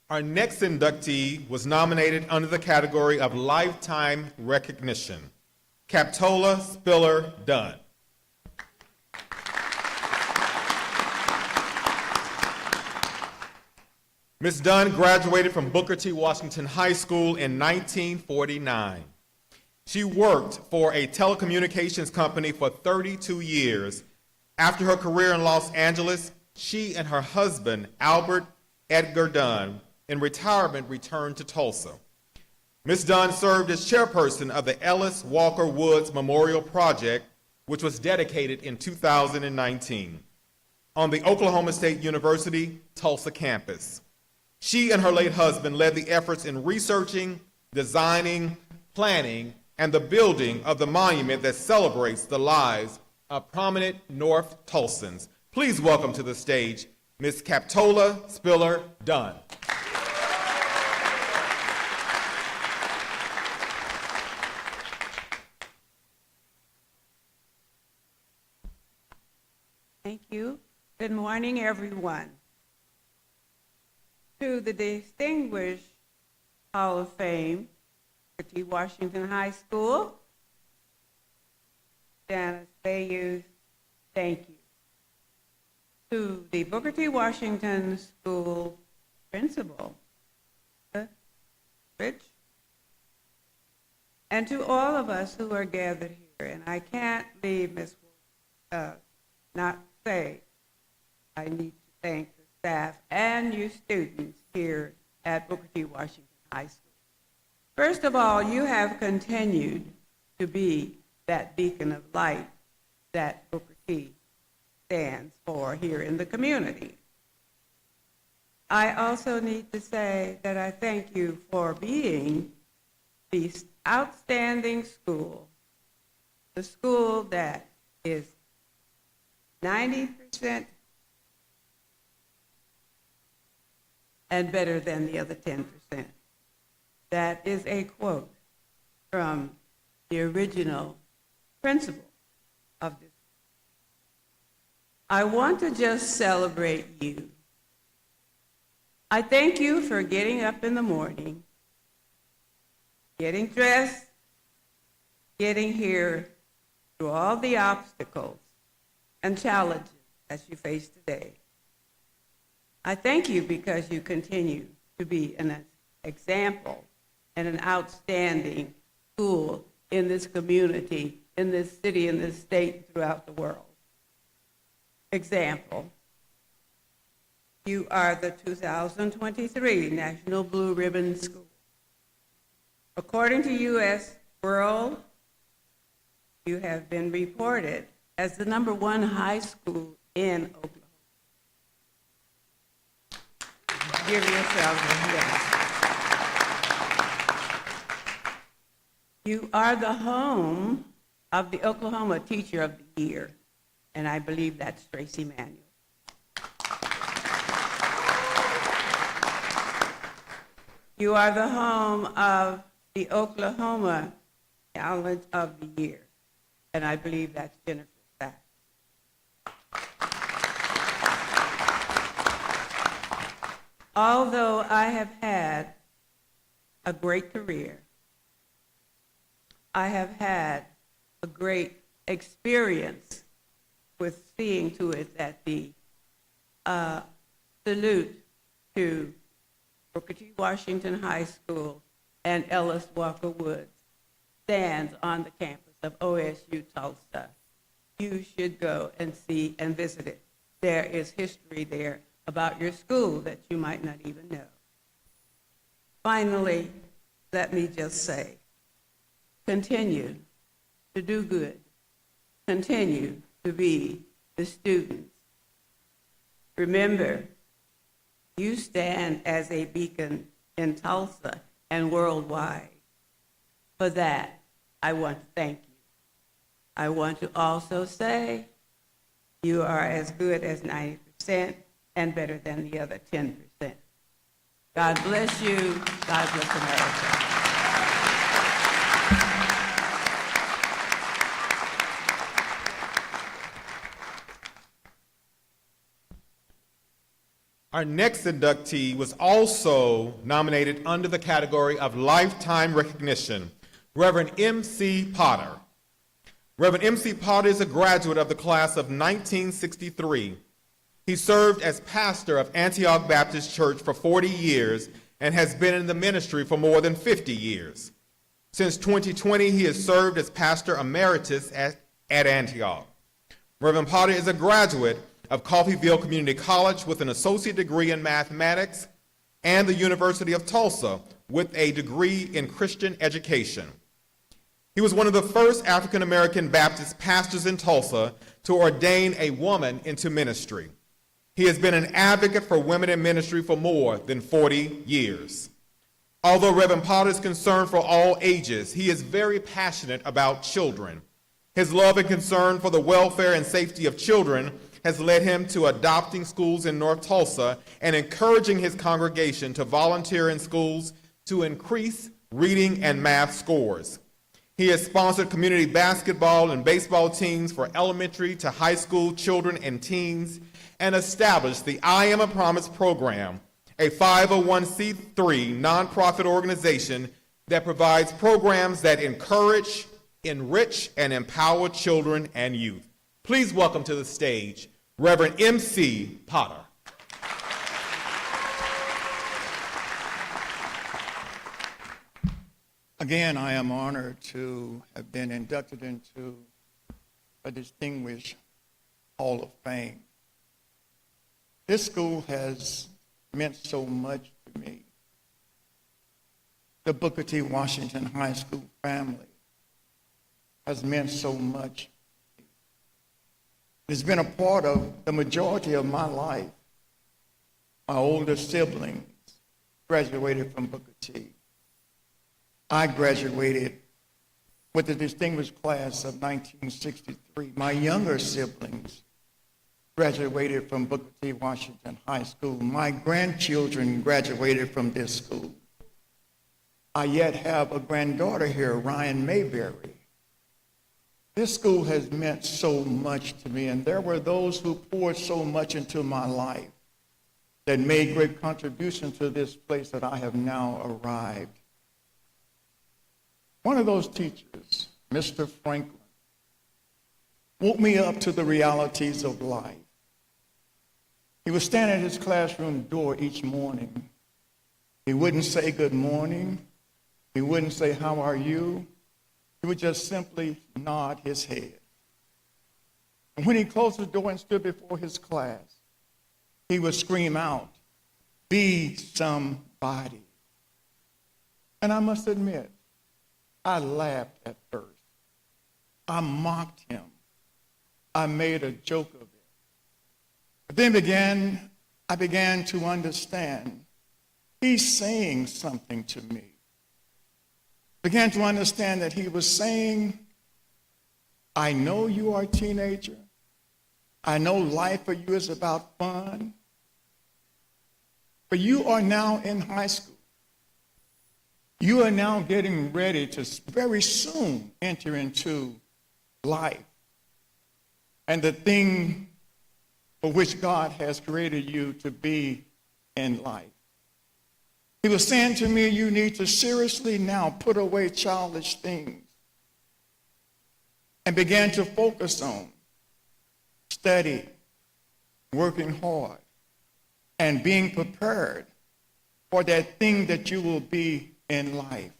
Speaker 6: Our next inductee was nominated under the category of Lifetime Recognition, Captola Spiller Dunn. Ms. Dunn graduated from Booker T. Washington High School in 1949. She worked for a telecommunications company for 32 years. After her career in Los Angeles, she and her husband, Albert Edgar Dunn, in retirement returned to Tulsa. Ms. Dunn served as chairperson of the Ellis Walker Woods Memorial Project, which was dedicated in 2019 on the Oklahoma State University Tulsa campus. She and her late husband led the efforts in researching, designing, planning, and the building of the monument that celebrates the lives of prominent North Tulsans. Please welcome to the stage Ms. Captola Spiller Dunn.
Speaker 14: Thank you. Good morning, everyone. To the distinguished Hall of Fame, Booker T. Washington High School, Janice Bayou, thank you. To the Booker T. Washington School principal, Rich, and to all of us who are gathered here, and I can't leave Ms. not say I need to thank the staff and you students here at Booker T. Washington High School. First of all, you have continued to be that beacon of light that Booker T. stands for here in the community. I also need to say that I thank you for being the outstanding school, the school that is 90% and better than the other 10%. That is a quote from the original principal of this. I want to just celebrate you. I thank you for getting up in the morning, getting dressed, getting here through all the obstacles and challenges that you face today. I thank you because you continue to be an example and an outstanding school in this community, in this city, in this state, throughout the world. Example, you are the 2023 National Blue Ribbon School. According to U.S. World, you have been reported as the #1 high school in Oklahoma. Give yourselves a yes. You are the home of the Oklahoma Teacher of the Year, and I believe that's Tracy Manuel. You are the home of the Oklahoma Talent of the Year, and I believe that's Jennifer Stack. Although I have had a great career, I have had a great experience with seeing to it that the salute to Booker T. Washington High School and Ellis Walker Woods stands on the campus of OSU Tulsa. You should go and see and visit it. There is history there about your school that you might not even know. Finally, let me just say, continue to do good. Continue to be the students. Remember, you stand as a beacon in Tulsa and worldwide. For that, I want to thank you. I want to also say you are as good as 90% and better than the other 10%. God bless you. God bless America.
Speaker 6: Our next inductee was also nominated under the category of Lifetime Recognition, Reverend M.C. Potter. Reverend M.C. Potter is a graduate of the class of 1963. He served as pastor of Antioch Baptist Church for 40 years and has been in the ministry for more than 50 years. Since 2020, he has served as pastor emeritus at Antioch. Reverend Potter is a graduate of Coffeyville Community College with an associate degree in mathematics and the University of Tulsa with a degree in Christian education. He was one of the first African American Baptist pastors in Tulsa to ordain a woman into ministry. He has been an advocate for women in ministry for more than 40 years. Although Reverend Potter is concerned for all ages, he is very passionate about children. His love and concern for the welfare and safety of children has led him to adopting schools in North Tulsa and encouraging his congregation to volunteer in schools to increase reading and math scores. He has sponsored community basketball and baseball teams for elementary to high school children and teens and established the I Am a Promise program, a 501c3 nonprofit organization that provides programs that encourage, enrich, and empower children and youth. Please welcome to the stage Reverend M.C. Potter.
Speaker 11: Again, I am honored to have been inducted into a distinguished Hall of Fame. This school has meant so much to me. The Booker T. Washington High School family has meant so much. It's been a part of the majority of my life. My older siblings graduated from Booker T. I graduated with the distinguished class of 1963. My younger siblings graduated from Booker T. Washington High School. My grandchildren graduated from this school. I yet have a granddaughter here, Ryan Mayberry. This school has meant so much to me, and there were those who poured so much into my life that made great contribution to this place that I have now arrived. One of those teachers, Mr. Franklin, woke me up to the realities of life. He would stand at his classroom door each morning. He wouldn't say good morning. He wouldn't say, how are you? He would just simply nod his head. And when he closed the door and stood before his class, he would scream out, be somebody. And I must admit, I laughed at first. I mocked him. I made a joke of it. But then I began to understand he's saying something to me. Began to understand that he was saying, I know you are a teenager. I know life for you is about fun. But you are now in high school. You are now getting ready to very soon enter into life and the thing for which God has created you to be in life. He was saying to me, you need to seriously now put away childish things and begin to focus on study, working hard, and being prepared for that thing that you will be in life.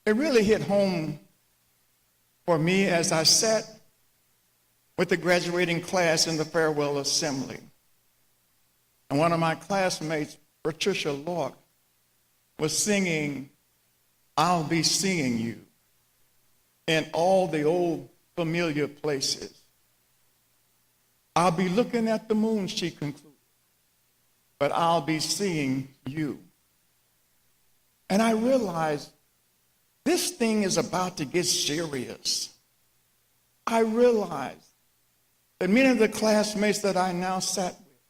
Speaker 11: It really hit home for me as I sat with the graduating class in the farewell assembly. And one of my classmates, Patricia Lork, was singing, "I'll be seeing you in all the old familiar places. I'll be looking at the moon," she concluded, "but I'll be seeing you." And I realized this thing is about to get serious. I realized that many of the classmates that I now sat with,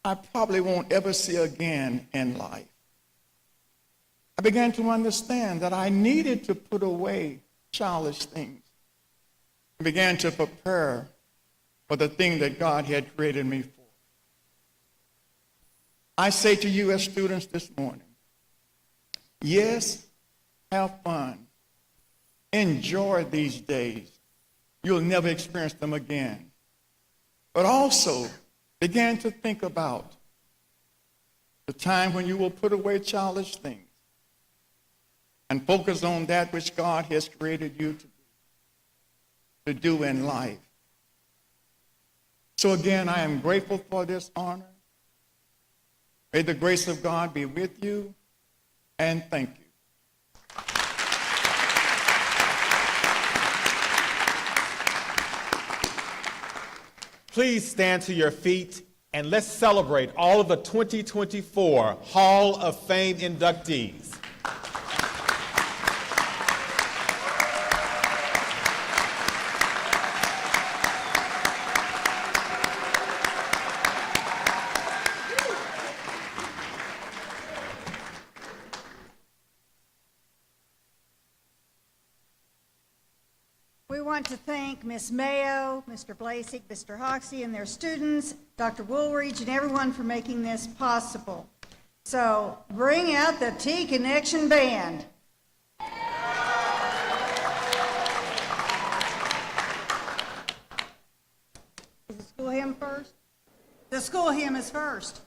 Speaker 11: I probably won't ever see again in life. I began to understand that I needed to put away childish things. I began to prepare for the thing that God had created me for. I say to you as students this morning, yes, have fun. Enjoy these days. You'll never experience them again. But also begin to think about the time when you will put away childish things and focus on that which God has created you to do in life. So again, I am grateful for this honor. May the grace of God be with you, and thank you.
Speaker 6: Please stand to your feet and let's celebrate all of the 2024 Hall of Fame inductees.
Speaker 4: We want to thank Ms. Mayo, Mr. Blasek, Mr. Hoxie, and their students, Dr. Woolridge, and everyone for making this possible. So bring out the T-Connection Band. Is the school hymn first? The school hymn is first.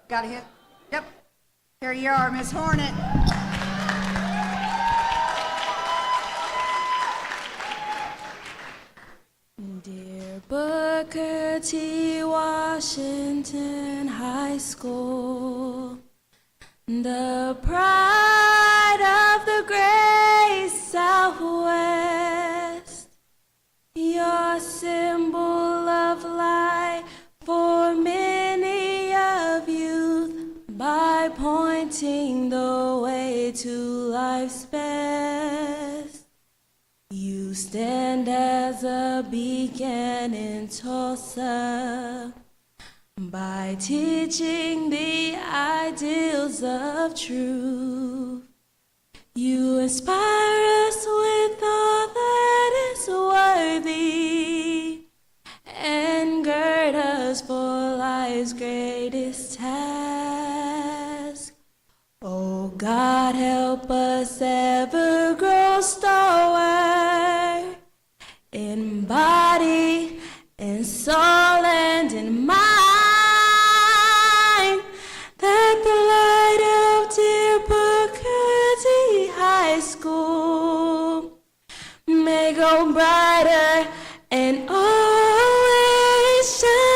Speaker 4: Got to hit? Yep. Here you are, Ms. Hornet.
Speaker 15: Dear Booker T. Washington High School, the pride of the great Southwest, your symbol of light for many of youth by pointing the way to life's best. You stand as a beacon in Tulsa by teaching the ideals of truth. You inspire us with all that is worthy and gird us for life's greatest task. Oh God, help us ever grow stalwart in body, in soul, and in mind, that the light of dear Booker T. High School may go brighter and always shine.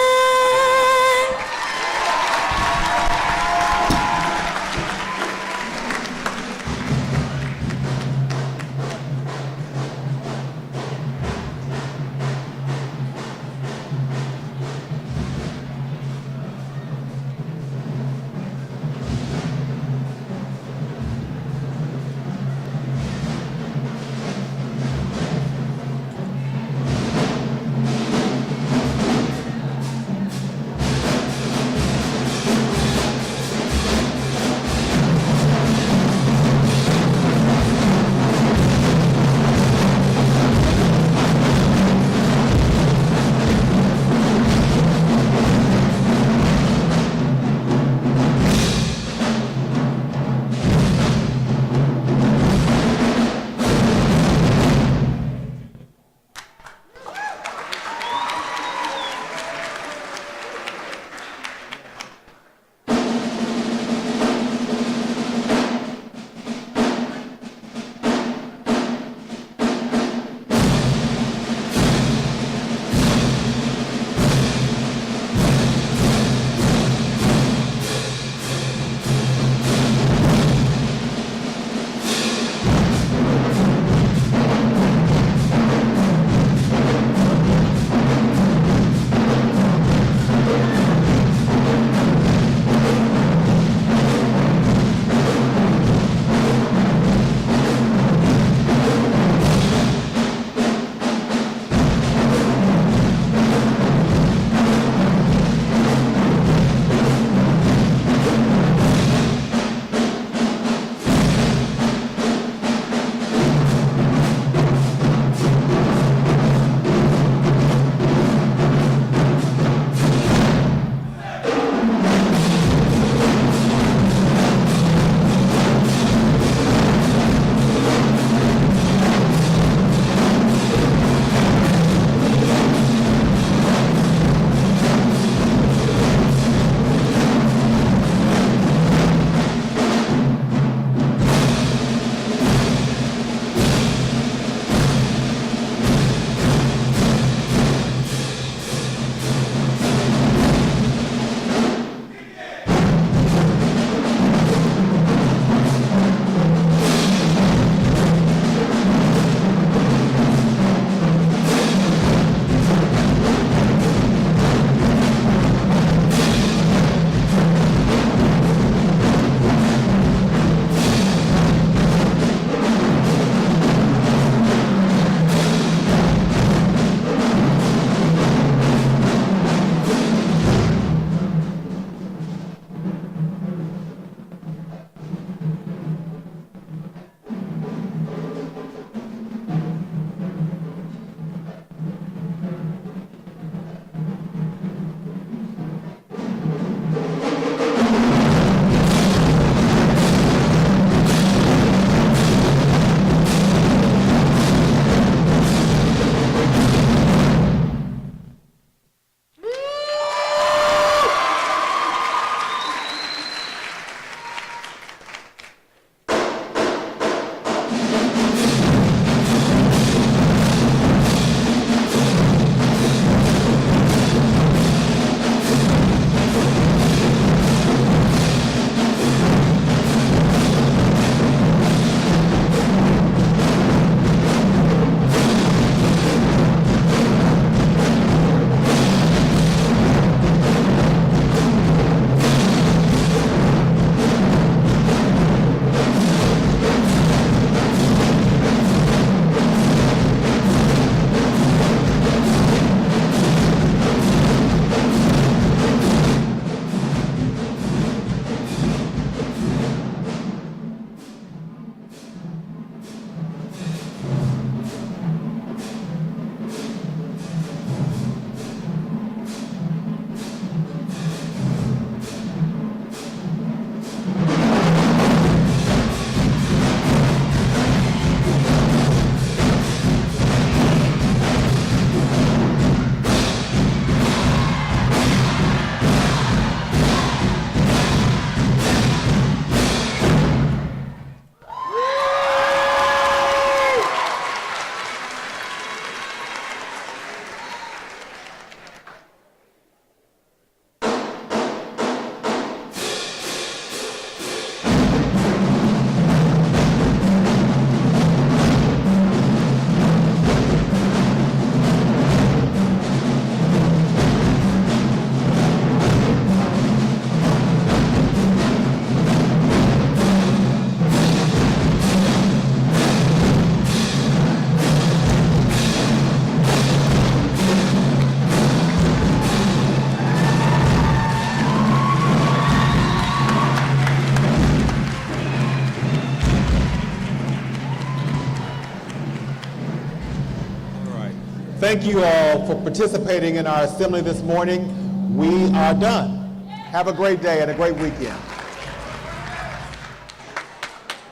Speaker 6: thank you all for participating in our assembly this morning. We are done. Have a great day and a great weekend.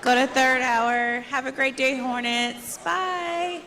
Speaker 1: Go to third hour. Have a great day, Hornets. Bye.